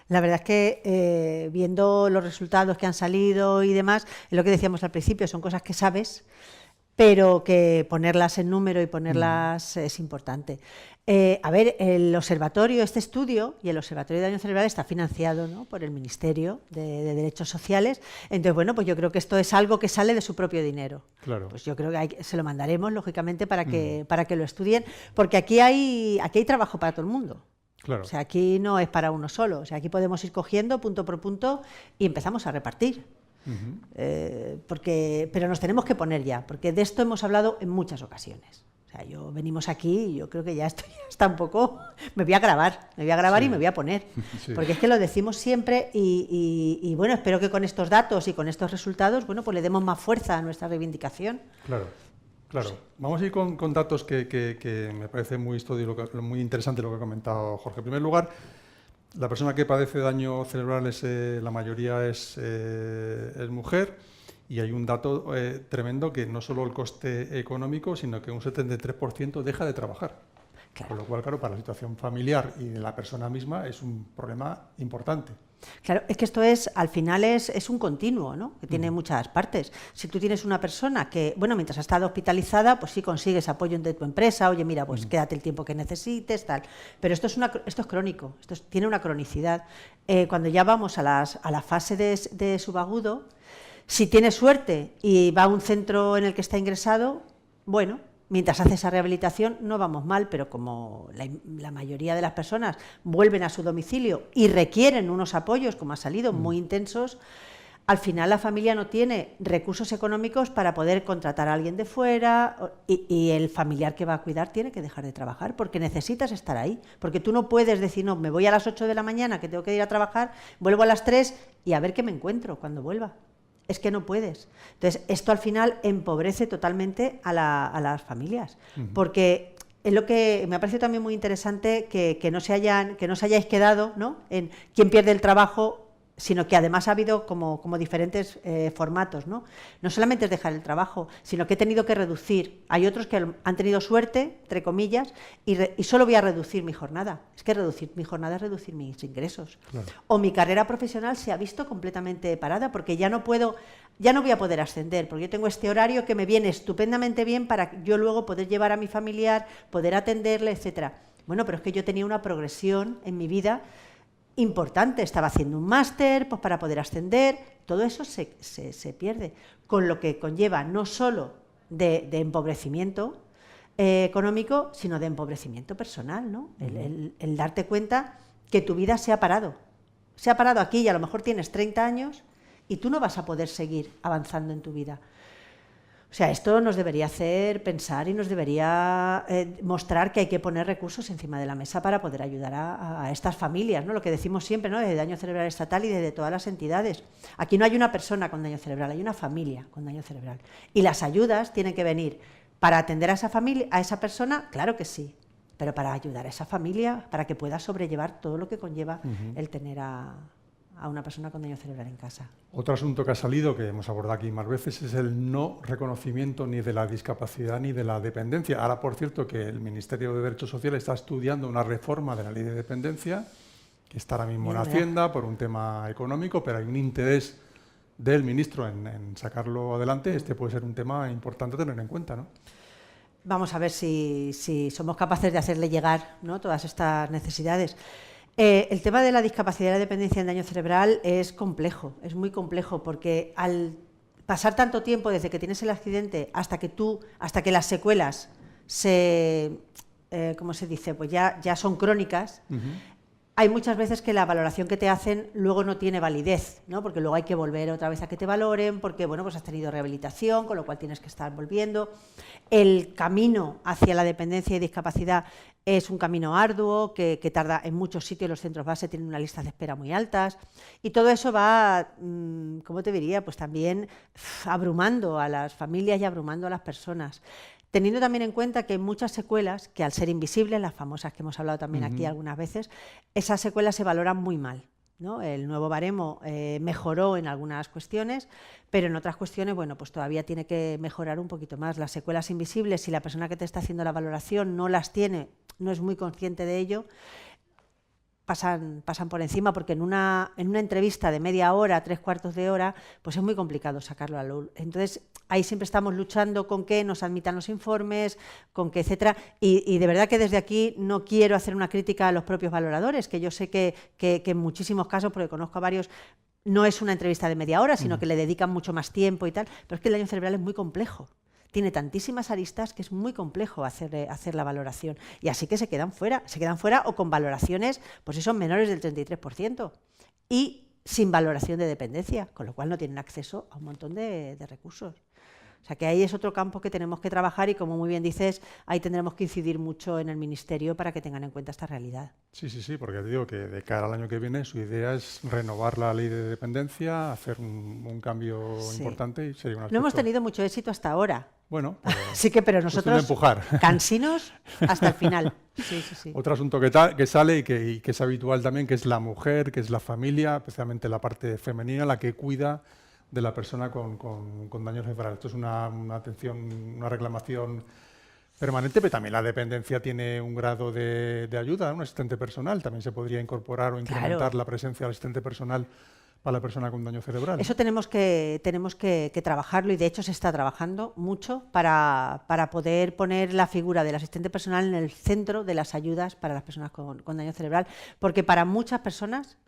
La verdad es que viendo los resultados que han salido y demás, es lo que decíamos al principio, son cosas que sabes, pero que ponerlas en número y ponerlas es importante. A ver, el observatorio, este estudio y el Observatorio de Daño Cerebral está financiado, ¿no?, por el Ministerio de Derechos Sociales. Entonces, bueno, pues yo creo que esto es algo que sale de su propio dinero. Claro. Pues yo creo que se lo mandaremos, lógicamente, para que lo estudien, porque aquí hay Claro. trabajo para todo el mundo. O sea, aquí no es para uno solo. O sea, aquí podemos ir cogiendo punto por punto y empezamos a repartir. Pero nos tenemos que poner ya, porque de esto hemos hablado en muchas ocasiones. O sea, venimos aquí y yo creo que ya estoy hasta un poco... Me voy a grabar sí. Y me voy a poner. Sí. Porque es que lo decimos siempre y bueno, espero que con estos datos y con estos resultados, bueno, pues le demos más fuerza a nuestra reivindicación. Claro. Claro, vamos a ir con datos que me parece muy interesante lo que ha comentado Jorge. En primer lugar, la persona que padece daño cerebral la mayoría es mujer, y hay un dato tremendo, que no solo el coste económico, sino que un 73% deja de trabajar. Claro. Con lo cual, claro, para la situación familiar y de la persona misma es un problema importante. Claro, es que esto al final es un continuo, ¿no? Que tiene muchas partes. Si tú tienes una persona que, bueno, mientras ha estado hospitalizada, pues sí consigues apoyo de tu empresa, oye, mira, pues quédate el tiempo que necesites, tal. Pero esto es crónico, tiene una cronicidad. Cuando ya vamos a la fase de subagudo, si tienes suerte y va a un centro en el que está ingresado, bueno, mientras hace esa rehabilitación no vamos mal, pero como la mayoría de las personas vuelven a su domicilio y requieren unos apoyos, como ha salido, muy intensos, al final la familia no tiene recursos económicos para poder contratar a alguien de fuera, y el familiar que va a cuidar tiene que dejar de trabajar porque necesitas estar ahí, porque tú no puedes decir, no, me voy a las 8 de la mañana que tengo que ir a trabajar, vuelvo a las 3 y a ver qué me encuentro cuando vuelva. Es que no puedes. Entonces, esto al final empobrece totalmente a las familias, porque es lo que me ha parecido también muy interesante, que no os hayáis quedado, ¿no?, en quién pierde el trabajo, sino que además ha habido como diferentes formatos, ¿no? No solamente es dejar el trabajo, sino que he tenido que reducir. Hay otros que han tenido suerte, entre comillas, y solo voy a reducir mi jornada. Es que reducir mi jornada es reducir mis ingresos. Claro. O mi carrera profesional se ha visto completamente parada, porque ya no voy a poder ascender, porque yo tengo este horario que me viene estupendamente bien para yo luego poder llevar a mi familiar, poder atenderle, etcétera. Bueno, pero es que yo tenía una progresión en mi vida importante, estaba haciendo un máster pues para poder ascender, todo eso se pierde, con lo que conlleva no solo de empobrecimiento económico, sino de empobrecimiento personal, ¿no? El darte cuenta que tu vida se ha parado aquí, y a lo mejor tienes 30 años y tú no vas a poder seguir avanzando en tu vida. O sea, esto nos debería hacer pensar y nos debería mostrar que hay que poner recursos encima de la mesa para poder ayudar a estas familias, ¿no? Lo que decimos siempre, ¿no?, desde Daño Cerebral Estatal y desde todas las entidades. Aquí no hay una persona con daño cerebral, hay una familia con daño cerebral. Y las ayudas tienen que venir para atender a esa familia, a esa persona, claro que sí, pero para ayudar a esa familia, para que pueda sobrellevar todo lo que conlleva el tener a una persona con daño cerebral en casa. Otro asunto que ha salido, que hemos abordado aquí más veces, es el no reconocimiento ni de la discapacidad ni de la dependencia. Ahora, por cierto, que el Ministerio de Derechos Sociales está estudiando una reforma de la ley de dependencia, que está ahora mismo en Hacienda por un tema económico, pero hay un interés del ministro en sacarlo adelante. Este puede ser un tema importante a tener en cuenta, ¿no? Vamos a ver si somos capaces de hacerle llegar, ¿no?, todas estas necesidades. El tema de la discapacidad y la dependencia en daño cerebral es complejo, es muy complejo, porque al pasar tanto tiempo desde que tienes el accidente hasta que las secuelas ¿cómo se dice?, pues ya son crónicas, hay muchas veces que la valoración que te hacen luego no tiene validez, ¿no?, porque luego hay que volver otra vez a que te valoren, porque bueno, pues has tenido rehabilitación, con lo cual tienes que estar volviendo. El camino hacia la dependencia y discapacidad es un camino arduo, que tarda. En muchos sitios los centros base tienen unas listas de espera muy altas, y todo eso va, ¿cómo te diría?, pues también abrumando a las familias y abrumando a las personas. Teniendo también en cuenta que hay muchas secuelas que, al ser invisibles, las famosas que hemos hablado también aquí algunas veces, esas secuelas se valoran muy mal, ¿no? El nuevo baremo mejoró en algunas cuestiones, pero en otras cuestiones, bueno, pues todavía tiene que mejorar un poquito más. Las secuelas invisibles, si la persona que te está haciendo la valoración no las tiene, no es muy consciente de ello, pasan por encima, porque en una entrevista de media hora, 3/4 de hora, pues es muy complicado sacarlo a la luz. Entonces, ahí siempre estamos luchando con que nos admitan los informes, con que, etcétera, y de verdad que desde aquí no quiero hacer una crítica a los propios valoradores, que yo sé que en muchísimos casos, porque conozco a varios, no es una entrevista de media hora, sino que le dedican mucho más tiempo y tal, pero es que el daño cerebral es muy complejo. Tiene tantísimas aristas que es muy complejo hacer la valoración, y así que se quedan fuera o con valoraciones, pues eso, menores del 33%, y sin valoración de dependencia, con lo cual no tienen acceso a un montón de recursos. O O sea, que ahí es otro campo que tenemos que trabajar y, como muy bien dices, ahí tendremos que incidir mucho en el Ministerio para que tengan en cuenta esta realidad. Sí, sí, sí, porque te digo que de cara al año que viene su idea es renovar la ley de dependencia, hacer un cambio importante y sería un aspecto... No hemos tenido mucho éxito hasta ahora. Bueno, sí que, pero nosotros empujar. Cansinos hasta el final. Sí, sí, sí. Otro asunto que sale y que es habitual también, que es la mujer, que es la familia, especialmente la parte femenina, la que cuida de la persona con daño cerebral. Esto es una atención, una reclamación permanente, pero también la dependencia tiene un grado de ayuda, un asistente personal. También se podría incorporar o incrementar la presencia del asistente personal para la persona con daño cerebral. Eso tenemos que trabajarlo, y de hecho se está trabajando mucho para poder poner la figura del asistente personal en el centro de las ayudas para las personas con daño cerebral, porque para muchas personas,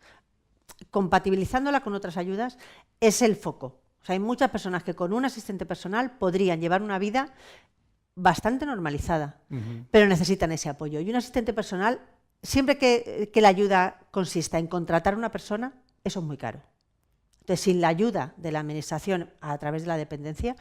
compatibilizándola con otras ayudas, es el foco. O sea, hay muchas personas que con un asistente personal podrían llevar una vida bastante normalizada, pero necesitan ese apoyo. Y un asistente personal, siempre que la ayuda consista en contratar a una persona, eso es muy caro. Entonces, sin la ayuda de la Administración a través de la dependencia,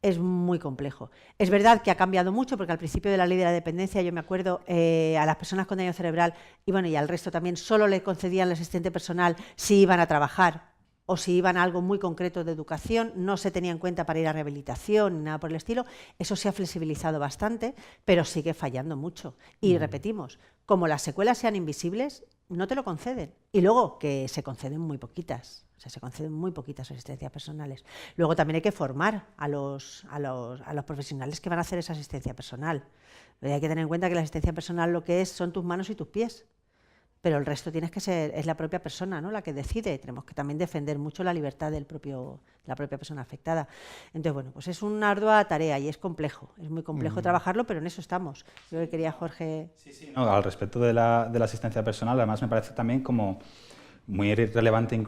es muy complejo. Es verdad que ha cambiado mucho, porque al principio de la ley de la dependencia, yo me acuerdo, a las personas con daño cerebral y al resto también, solo le concedían el asistente personal si iban a trabajar o si iban a algo muy concreto de educación, no se tenía en cuenta para ir a rehabilitación ni nada por el estilo. Eso se ha flexibilizado bastante, pero sigue fallando mucho. Y repetimos, como las secuelas sean invisibles, no te lo conceden. Y luego que se conceden muy poquitas. O sea, se conceden muy poquitas asistencias personales. Luego también hay que formar a los profesionales que van a hacer esa asistencia personal. Hay que tener en cuenta que la asistencia personal lo que es son tus manos y tus pies. Pero el resto es la propia persona, ¿no?, la que decide. Tenemos que también defender mucho la libertad de la propia persona afectada. Entonces, bueno, pues es una ardua tarea y es complejo. Es muy complejo trabajarlo, pero en eso estamos. Yo que quería, Jorge... Sí. No, al respecto de la asistencia personal, además me parece también como muy relevante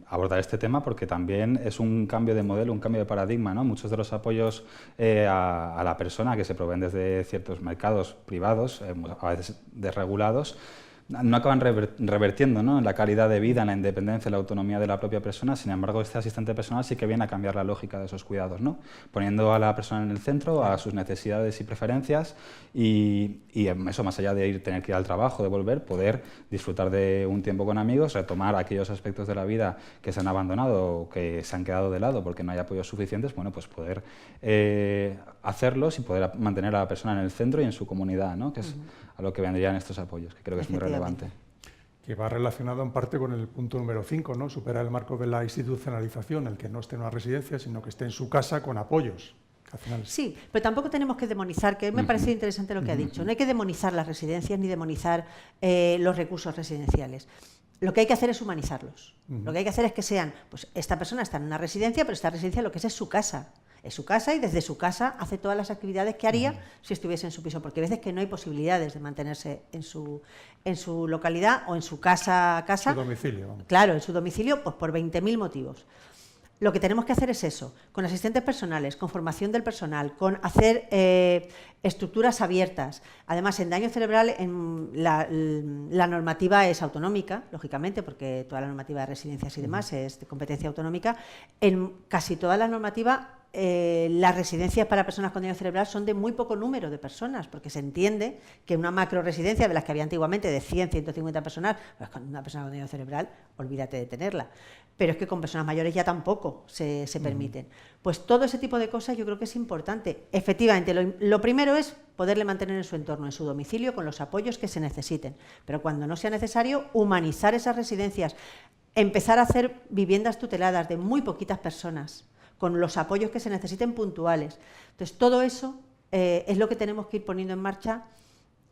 abordar este tema, porque también es un cambio de modelo, un cambio de paradigma, ¿no? Muchos de los apoyos a la persona que se proveen desde ciertos mercados privados, a veces desregulados, no acaban revertiendo, ¿no?, en la calidad de vida, en la independencia, en la autonomía de la propia persona. Sin embargo, este asistente personal sí que viene a cambiar la lógica de esos cuidados, ¿no?, poniendo a la persona en el centro, a sus necesidades y preferencias, y eso, más allá de tener que ir al trabajo, de volver, poder disfrutar de un tiempo con amigos, retomar aquellos aspectos de la vida que se han abandonado o que se han quedado de lado porque no hay apoyos suficientes, bueno, pues poder hacerlos y poder mantener a la persona en el centro y en su comunidad, ¿no?, que es a lo que vendrían estos apoyos, que creo que es muy relevante. Que va relacionado en parte con el punto número 5, ¿no?, superar el marco de la institucionalización, el que no esté en una residencia, sino que esté en su casa con apoyos. Al final... Sí, pero tampoco tenemos que demonizar, que me parece interesante lo que ha dicho. No hay que demonizar las residencias ni demonizar los recursos residenciales. Lo que hay que hacer es humanizarlos. Lo que hay que hacer es que sean, pues esta persona está en una residencia, pero esta residencia lo que es su casa. Es su casa y desde su casa hace todas las actividades que haría si estuviese en su piso, porque hay veces que no hay posibilidades de mantenerse en su localidad o en su casa. Su domicilio. Vamos. Claro, en su domicilio, pues por 20.000 motivos. Lo que tenemos que hacer es eso, con asistentes personales, con formación del personal, con hacer estructuras abiertas. Además, en daño cerebral la normativa es autonómica, lógicamente, porque toda la normativa de residencias y demás es de competencia autonómica. En casi toda la normativa, las residencias para personas con daño cerebral son de muy poco número de personas, porque se entiende que una macro residencia de las que había antiguamente de 100, 150 personas, pues con una persona con daño cerebral, olvídate de tenerla. Pero es que con personas mayores ya tampoco se permiten. Pues todo ese tipo de cosas yo creo que es importante. Efectivamente, lo primero es poderle mantener en su entorno, en su domicilio, con los apoyos que se necesiten. Pero cuando no sea necesario, humanizar esas residencias, empezar a hacer viviendas tuteladas de muy poquitas personas, con los apoyos que se necesiten puntuales. Entonces, todo eso es lo que tenemos que ir poniendo en marcha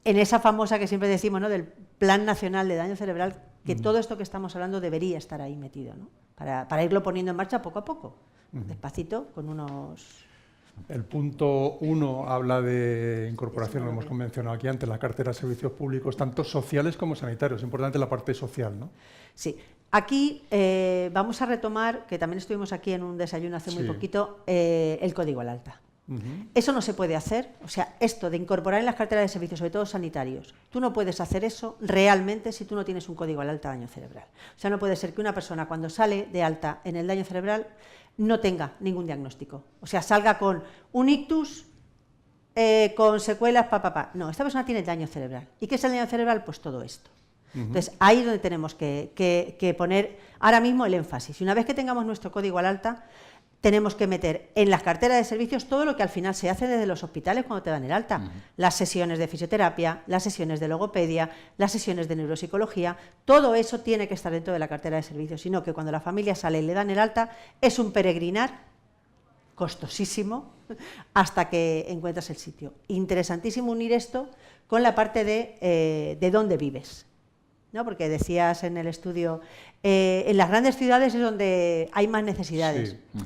en esa famosa que siempre decimos, ¿no?, del Plan Nacional de Daño Cerebral, que todo esto que estamos hablando debería estar ahí metido, ¿no?, para irlo poniendo en marcha poco a poco, despacito, con unos... El punto 1 habla de incorporación, lo hemos mencionado aquí antes, la cartera de servicios públicos, tanto sociales como sanitarios. Es importante la parte social, ¿no? Sí. Aquí vamos a retomar, que también estuvimos aquí en un desayuno hace muy poquito, el código al alta. Eso no se puede hacer, o sea, esto de incorporar en las carteras de servicios, sobre todo sanitarios, tú no puedes hacer eso realmente si tú no tienes un código al alta de daño cerebral. O sea, no puede ser que una persona cuando sale de alta en el daño cerebral no tenga ningún diagnóstico. O sea, salga con un ictus, con secuelas, No, esta persona tiene daño cerebral. ¿Y qué es el daño cerebral? Pues todo esto. Entonces, ahí es donde tenemos que poner ahora mismo el énfasis. Y una vez que tengamos nuestro código al alta, tenemos que meter en las carteras de servicios todo lo que al final se hace desde los hospitales cuando te dan el alta. Las sesiones de fisioterapia, las sesiones de logopedia, las sesiones de neuropsicología, todo eso tiene que estar dentro de la cartera de servicios, sino que cuando la familia sale y le dan el alta, es un peregrinar costosísimo hasta que encuentras el sitio. Interesantísimo unir esto con la parte de dónde vives, ¿no? Porque decías en el estudio, en las grandes ciudades es donde hay más necesidades. Sí.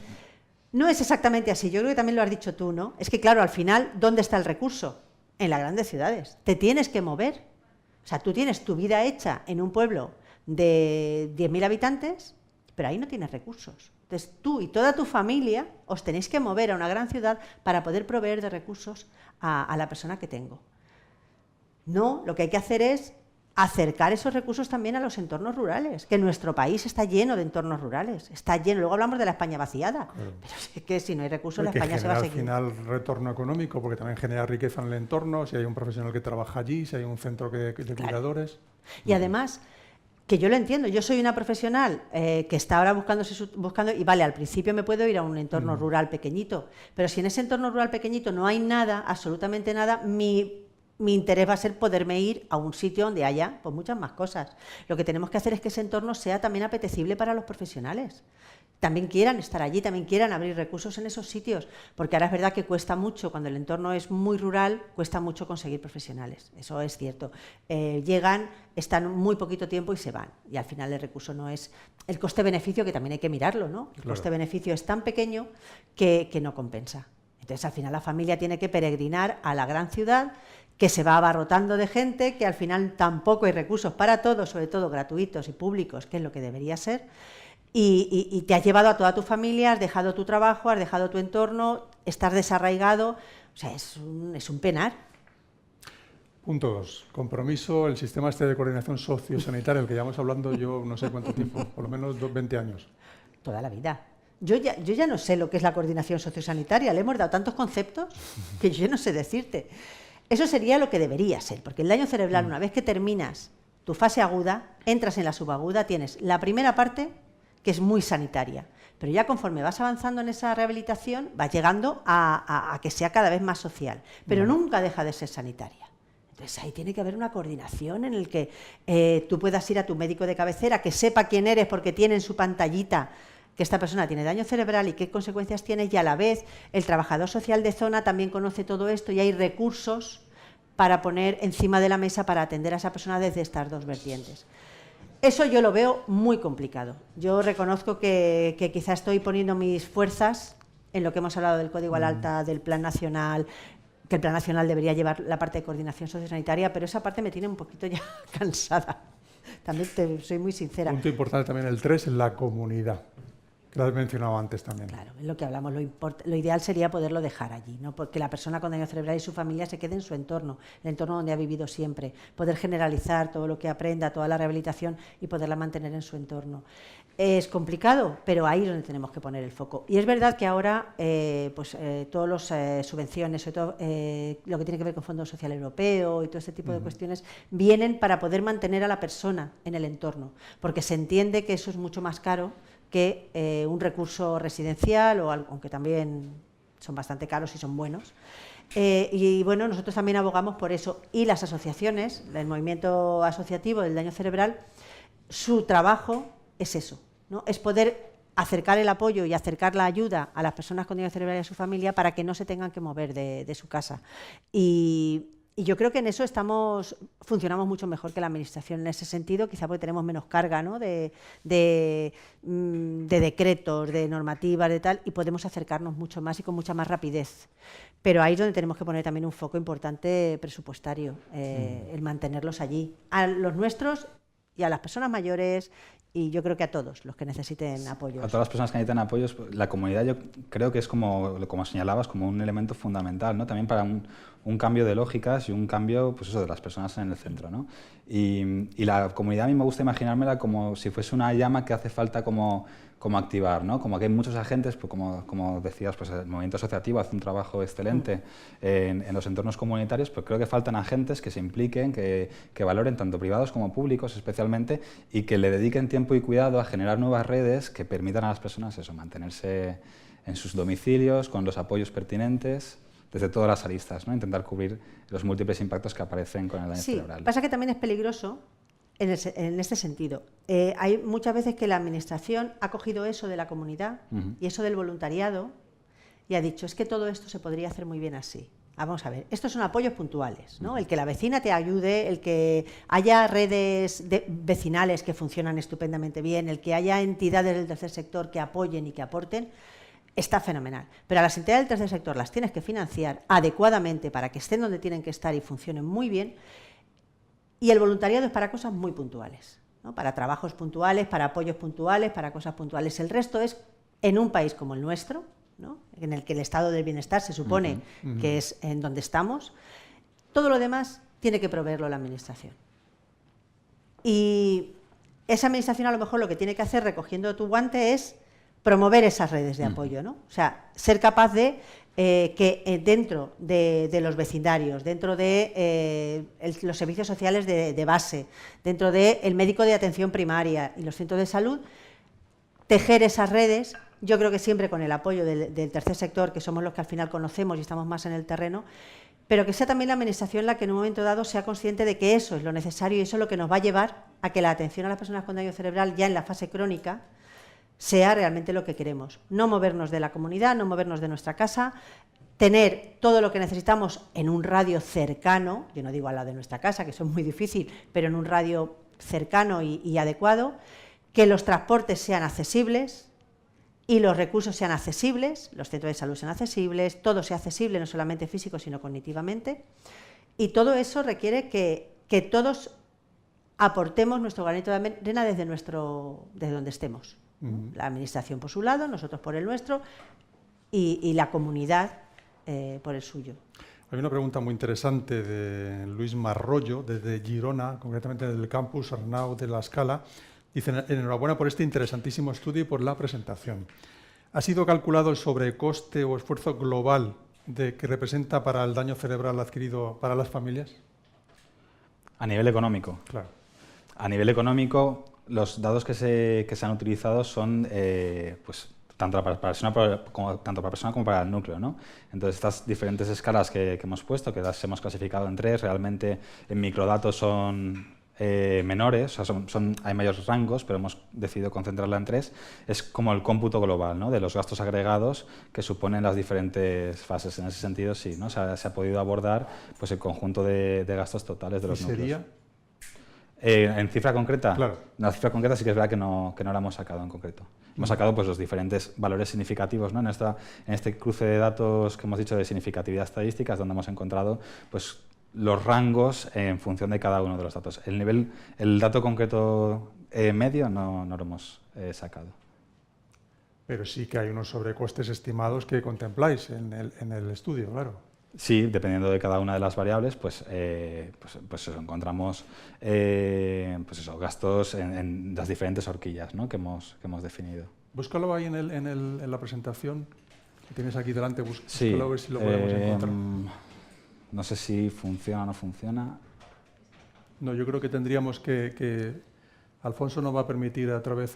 No es exactamente así, yo creo que también lo has dicho tú, ¿no? Es que claro, al final, ¿dónde está el recurso? En las grandes ciudades. Te tienes que mover. O sea, tú tienes tu vida hecha en un pueblo de 10.000 habitantes, pero ahí no tienes recursos. Entonces, tú y toda tu familia os tenéis que mover a una gran ciudad para poder proveer de recursos a la persona que tengo. No, lo que hay que hacer es acercar esos recursos también a los entornos rurales, que nuestro país está lleno de entornos rurales, está lleno. Luego hablamos de la España vaciada, claro. Pero es que si no hay recursos la España se va a seguir. Al final retorno económico, porque también genera riqueza en el entorno, si hay un profesional que trabaja allí, si hay un centro de cuidadores. Y además, que yo lo entiendo, yo soy una profesional que está ahora buscando, y vale, al principio me puedo ir a un entorno rural pequeñito, pero si en ese entorno rural pequeñito no hay nada, absolutamente nada, mi interés va a ser poderme ir a un sitio donde haya pues, muchas más cosas. Lo que tenemos que hacer es que ese entorno sea también apetecible para los profesionales. También quieran estar allí, también quieran abrir recursos en esos sitios, porque ahora es verdad que cuesta mucho, cuando el entorno es muy rural, cuesta mucho conseguir profesionales, eso es cierto. Llegan, están muy poquito tiempo y se van, y al final el recurso no es... El coste-beneficio, que también hay que mirarlo, ¿no? El coste-beneficio es tan pequeño que no compensa. Entonces, al final la familia tiene que peregrinar a la gran ciudad, que se va abarrotando de gente, que al final tampoco hay recursos para todos, sobre todo gratuitos y públicos, que es lo que debería ser, y te has llevado a toda tu familia, has dejado tu trabajo, has dejado tu entorno, estás desarraigado, o sea, es un penar. Punto 2. Compromiso, el sistema de coordinación sociosanitaria, el que llevamos hablando yo no sé cuánto tiempo, por lo menos 20 años. Toda la vida. Yo ya no sé lo que es la coordinación sociosanitaria, le hemos dado tantos conceptos que yo no sé decirte. Eso sería lo que debería ser, porque el daño cerebral, una vez que terminas tu fase aguda, entras en la subaguda, tienes la primera parte, que es muy sanitaria, pero ya conforme vas avanzando en esa rehabilitación, vas llegando a que sea cada vez más social, pero nunca deja de ser sanitaria. Entonces ahí tiene que haber una coordinación en el que tú puedas ir a tu médico de cabecera, que sepa quién eres porque tiene en su pantallita que esta persona tiene daño cerebral y qué consecuencias tiene, y a la vez el trabajador social de zona también conoce todo esto y hay recursos para poner encima de la mesa para atender a esa persona desde estas dos vertientes. Eso yo lo veo muy complicado. Yo reconozco que quizá estoy poniendo mis fuerzas en lo que hemos hablado del Código al Alta, del Plan Nacional, que el Plan Nacional debería llevar la parte de coordinación sociosanitaria, pero esa parte me tiene un poquito ya cansada. También soy muy sincera. Punto importante también el 3, la comunidad, que lo has mencionado antes también. Claro, es lo que hablamos, lo ideal sería poderlo dejar allí, ¿no? Porque la persona con daño cerebral y su familia se quede en su entorno, el entorno donde ha vivido siempre, poder generalizar todo lo que aprenda, toda la rehabilitación y poderla mantener en su entorno. Es complicado, pero ahí es donde tenemos que poner el foco. Y es verdad que ahora todas las subvenciones, sobre todo lo que tiene que ver con Fondo Social Europeo y todo este tipo de cuestiones, vienen para poder mantener a la persona en el entorno, porque se entiende que eso es mucho más caro que un recurso residencial, o algo, aunque también son bastante caros y son buenos. Y bueno, nosotros también abogamos por eso. Y las asociaciones, el movimiento asociativo del daño cerebral, su trabajo es eso, ¿no? Es poder acercar el apoyo y acercar la ayuda a las personas con daño cerebral y a su familia para que no se tengan que mover de su casa. Y yo creo que en eso funcionamos mucho mejor que la Administración en ese sentido, quizá porque tenemos menos carga, ¿no? de decretos, de normativas, de tal, y podemos acercarnos mucho más y con mucha más rapidez. Pero ahí es donde tenemos que poner también un foco importante presupuestario, el mantenerlos allí. A los nuestros y a las personas mayores, y yo creo que a todos los que necesiten apoyo. A todas las personas que necesitan apoyos, la comunidad yo creo que es como señalabas, como un elemento fundamental, ¿no? También para un cambio de lógicas y un cambio, pues eso, de las personas en el centro, ¿no? Y la comunidad a mí me gusta imaginármela como si fuese una llama que hace falta como activar, ¿no? Como que hay muchos agentes, pues como decías, pues el movimiento asociativo hace un trabajo excelente en los entornos comunitarios, pero creo que faltan agentes que se impliquen, que valoren tanto privados como públicos especialmente y que le dediquen tiempo y cuidado a generar nuevas redes que permitan a las personas eso, mantenerse en sus domicilios con los apoyos pertinentes desde todas las aristas, ¿no? Intentar cubrir los múltiples impactos que aparecen con el daño cerebral. Sí, pasa que también es peligroso en este sentido. Hay muchas veces que la Administración ha cogido eso de la comunidad y eso del voluntariado y ha dicho, es que todo esto se podría hacer muy bien así. Vamos a ver, estos son apoyos puntuales, ¿no? El que la vecina te ayude, el que haya redes vecinales que funcionan estupendamente bien, el que haya entidades del tercer sector que apoyen y que aporten, está fenomenal. Pero a las entidades del tercer sector las tienes que financiar adecuadamente para que estén donde tienen que estar y funcionen muy bien. Y el voluntariado es para cosas muy puntuales, ¿no? Para trabajos puntuales, para apoyos puntuales, para cosas puntuales. El resto es en un país como el nuestro, ¿no? En el que el estado del bienestar se supone que es en donde estamos. Todo lo demás tiene que proveerlo la Administración. Y esa Administración a lo mejor lo que tiene que hacer, recogiendo tu guante, es promover esas redes de apoyo, ¿no? O sea, ser capaz de que dentro de los vecindarios, dentro de los servicios sociales de base, dentro del médico de atención primaria y los centros de salud, tejer esas redes, yo creo que siempre con el apoyo del tercer sector, que somos los que al final conocemos y estamos más en el terreno, pero que sea también la Administración la que en un momento dado sea consciente de que eso es lo necesario y eso es lo que nos va a llevar a que la atención a las personas con daño cerebral ya en la fase crónica sea realmente lo que queremos. No movernos de la comunidad, no movernos de nuestra casa, tener todo lo que necesitamos en un radio cercano, yo no digo al lado de nuestra casa, que eso es muy difícil, pero en un radio cercano y adecuado, que los transportes sean accesibles y los recursos sean accesibles, los centros de salud sean accesibles, todo sea accesible, no solamente físico, sino cognitivamente, y todo eso requiere que todos aportemos nuestro granito de arena desde donde estemos. La Administración por su lado, nosotros por el nuestro y la comunidad por el suyo. Hay una pregunta muy interesante de Luis Marrollo, desde Girona, concretamente del campus Arnau de la Scala. Dice, enhorabuena por este interesantísimo estudio y por la presentación. ¿Ha sido calculado el sobrecoste o esfuerzo global que representa para el daño cerebral adquirido para las familias? A nivel económico. Claro. A nivel económico, los datos que se han utilizado son pues, tanto para persona como para el núcleo, ¿no? Entonces, estas diferentes escalas que hemos puesto, que las hemos clasificado en 3, realmente en microdatos son menores, o sea, hay mayores rangos, pero hemos decidido concentrarla en 3. Es como el cómputo global, ¿no? De los gastos agregados que suponen las diferentes fases. En ese sentido, sí, ¿no? Se ha podido abordar pues, el conjunto de gastos totales de los núcleos. ¿Sería? ¿En cifra concreta? Claro. La cifra concreta sí que es verdad que no la hemos sacado en concreto. Hemos sacado pues, los diferentes valores significativos, ¿no? En este cruce de datos que hemos dicho de significatividad estadística, es donde hemos encontrado pues, los rangos en función de cada uno de los datos. El dato concreto medio no lo hemos sacado. Pero sí que hay unos sobrecostes estimados que contempláis en el estudio, claro. Sí, dependiendo de cada una de las variables, pues encontramos gastos en las diferentes horquillas, ¿no? que hemos definido. Búscalo ahí en la presentación que tienes aquí delante, búscalo sí, a ver si lo podemos encontrar. No sé si funciona o no funciona. No, yo creo que tendríamos que Alfonso nos va a permitir a través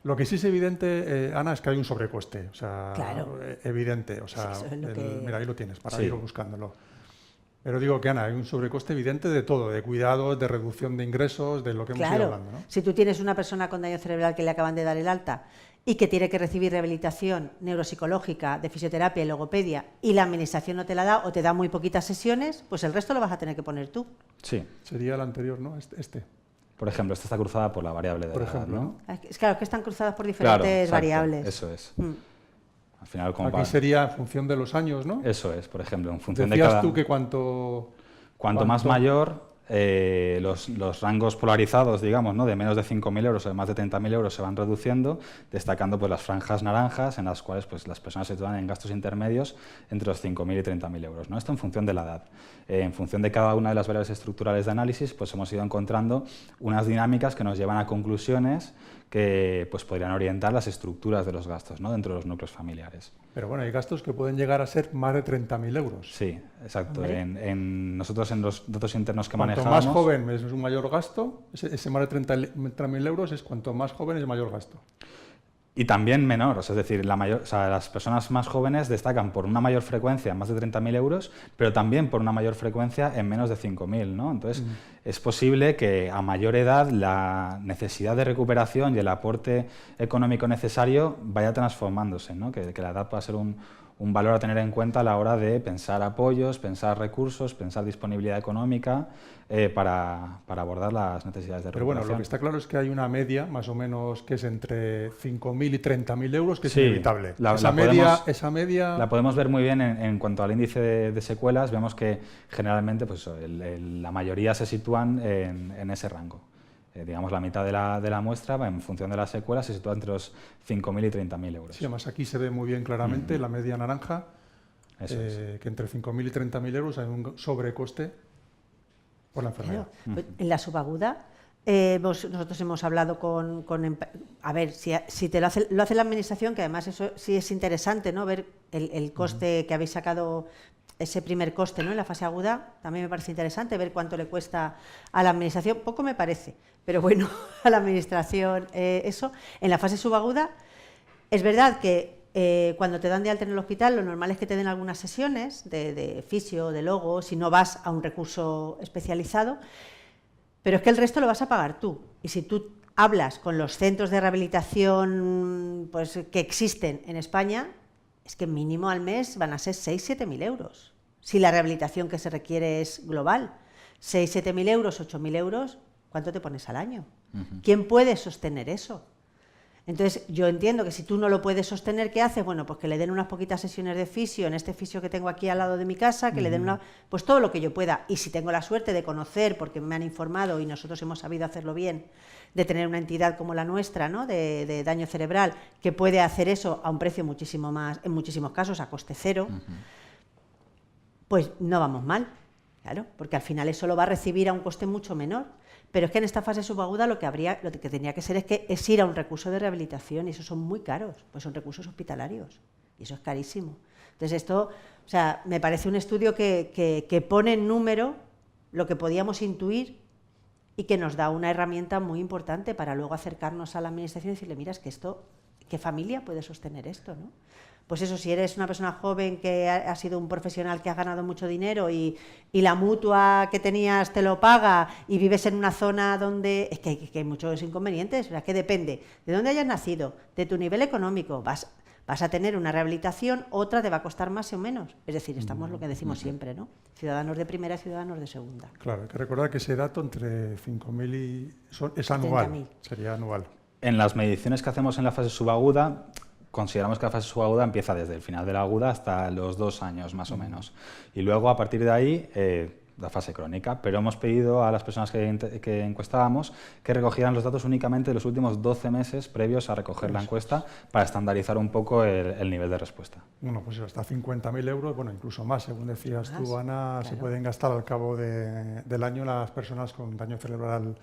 Lo que sí es evidente, Ana, es que hay un sobrecoste, o sea, claro. Evidente, o sea, sí, mira, ahí lo tienes, para ir buscándolo. Pero digo que, Ana, hay un sobrecoste evidente de todo, de cuidados, de reducción de ingresos, de lo que hemos ido hablando, ¿no? Si tú tienes una persona con daño cerebral que le acaban de dar el alta y que tiene que recibir rehabilitación neuropsicológica, de fisioterapia y logopedia, y la Administración no te la da o te da muy poquitas sesiones, pues el resto lo vas a tener que poner tú. Sí. Sería el anterior, ¿no? Por ejemplo, esta está cruzada por la variable de la edad, ¿no? Es claro, que están cruzadas por diferentes variables. Eso es. Al final, aquí sería en función de los años, ¿no? Eso es, por ejemplo, en función Decías de cada... tú que cuanto más mayor, los rangos polarizados, digamos, ¿no? De menos de 5.000 euros o de más de 30.000 euros se van reduciendo, destacando pues, las franjas naranjas, en las cuales pues, las personas se sitúan en gastos intermedios entre los 5.000 y 30.000 euros, ¿no? Esto en función de la edad. En función de cada una de las variables estructurales de análisis, pues hemos ido encontrando unas dinámicas que nos llevan a conclusiones que pues, podrían orientar las estructuras de los gastos, ¿no? Dentro de los núcleos familiares. Pero bueno, hay gastos que pueden llegar a ser más de 30.000 euros. Sí, exacto. Nosotros en los datos internos que Cuanto manejamos... más joven es un mayor gasto, ese más de 30.000 euros es cuanto más joven es mayor gasto. Y también menor, es decir, las personas más jóvenes destacan por una mayor frecuencia en más de 30.000 euros, pero también por una mayor frecuencia en menos de 5.000, ¿no? Entonces, es posible que a mayor edad la necesidad de recuperación y el aporte económico necesario vaya transformándose, ¿no? Que la edad pueda ser un valor a tener en cuenta a la hora de pensar apoyos, pensar recursos, pensar disponibilidad económica para abordar las necesidades de recuperación. Pero bueno, lo que está claro es que hay una media, más o menos, que es entre 5.000 y 30.000 euros, que es inevitable. Esa media... La podemos ver muy bien en cuanto al índice de secuelas. Vemos que generalmente pues, la mayoría se sitúan en ese rango. Digamos, la mitad de la muestra, en función de las secuelas, se sitúa entre los 5.000 y 30.000 euros. Sí, además aquí se ve muy bien claramente la media naranja, que entre 5.000 y 30.000 euros hay un sobrecoste por la enfermedad. Claro. En la subaguda, nosotros hemos hablado a ver, si te lo hace la administración, que además eso sí es interesante, ¿no? Ver el coste que habéis sacado, ese primer coste, ¿no? En la fase aguda, también me parece interesante ver cuánto le cuesta a la administración. Poco me parece, pero bueno, a la administración eso. En la fase subaguda, es verdad que cuando te dan de alta en el hospital, lo normal es que te den algunas sesiones de fisio, de logo, si no vas a un recurso especializado, pero es que el resto lo vas a pagar tú. Y si tú hablas con los centros de rehabilitación pues, que existen en España, es que mínimo al mes van a ser 6.000-7.000 euros. Si la rehabilitación que se requiere es global, 6.000-7.000 euros, 8.000 euros, ¿cuánto te pones al año? ¿Quién puede sostener eso? Entonces, yo entiendo que si tú no lo puedes sostener, ¿qué haces? Bueno, pues que le den unas poquitas sesiones de fisio, en este fisio que tengo aquí al lado de mi casa, que le den pues todo lo que yo pueda. Y si tengo la suerte de conocer, porque me han informado y nosotros hemos sabido hacerlo bien, de tener una entidad como la nuestra, ¿no? de daño cerebral, que puede hacer eso a un precio muchísimo más, en muchísimos casos a coste cero, pues no vamos mal, claro, porque al final eso lo va a recibir a un coste mucho menor. Pero es que en esta fase subaguda lo que tendría que ser es ir a un recurso de rehabilitación, y esos son muy caros, pues son recursos hospitalarios, y eso es carísimo. Entonces esto, o sea, me parece un estudio que pone en número lo que podíamos intuir y que nos da una herramienta muy importante para luego acercarnos a la administración y decirle, mira, es que esto, ¿qué familia puede sostener esto, no? Pues eso, si eres una persona joven que ha sido un profesional que ha ganado mucho dinero y la mutua que tenías te lo paga y vives en una zona donde... Es que hay muchos inconvenientes, o sea, que depende de dónde hayas nacido, de tu nivel económico, vas a tener una rehabilitación, otra te va a costar más o menos. Es decir, estamos lo que decimos siempre, ¿no? Ciudadanos de primera y ciudadanos de segunda. Claro, hay que recordar que ese dato entre 5.000 y... es anual, sería anual. En las mediciones que hacemos en la fase subaguda, consideramos que la fase subaguda empieza desde el final de la aguda hasta los 2 años más o menos. Y luego a partir de ahí la fase crónica, pero hemos pedido a las personas que encuestábamos que recogieran los datos únicamente de los últimos 12 meses previos a recoger la encuesta para estandarizar un poco el nivel de respuesta. Bueno, pues hasta 50.000 euros, bueno, incluso más, según decías tú, Ana, claro, se pueden gastar al cabo del año las personas con daño cerebral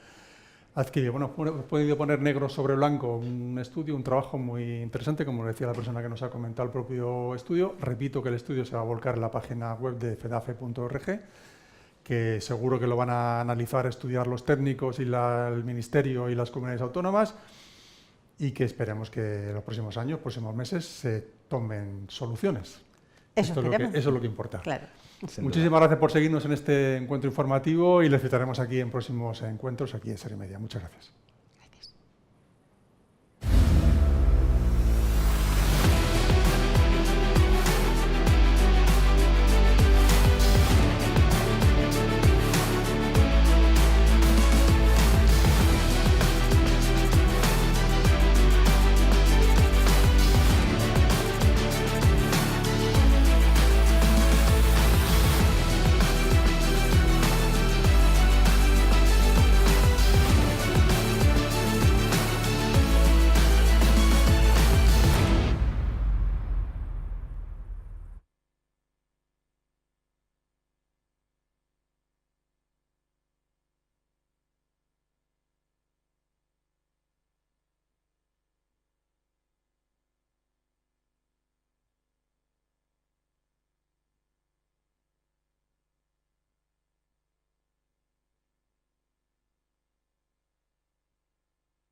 adquirido. Bueno, he podido poner negro sobre blanco un estudio, un trabajo muy interesante, como decía la persona que nos ha comentado el propio estudio. Repito que el estudio se va a volcar en la página web de fedafe.org, que seguro que lo van a analizar, estudiar los técnicos y el Ministerio y las comunidades autónomas, y que esperemos que en los próximos años, próximos meses, se tomen soluciones. Eso es lo que importa. Claro. Muchísimas gracias por seguirnos en este encuentro informativo y les citaremos aquí en próximos encuentros aquí en Serie Media. Muchas gracias.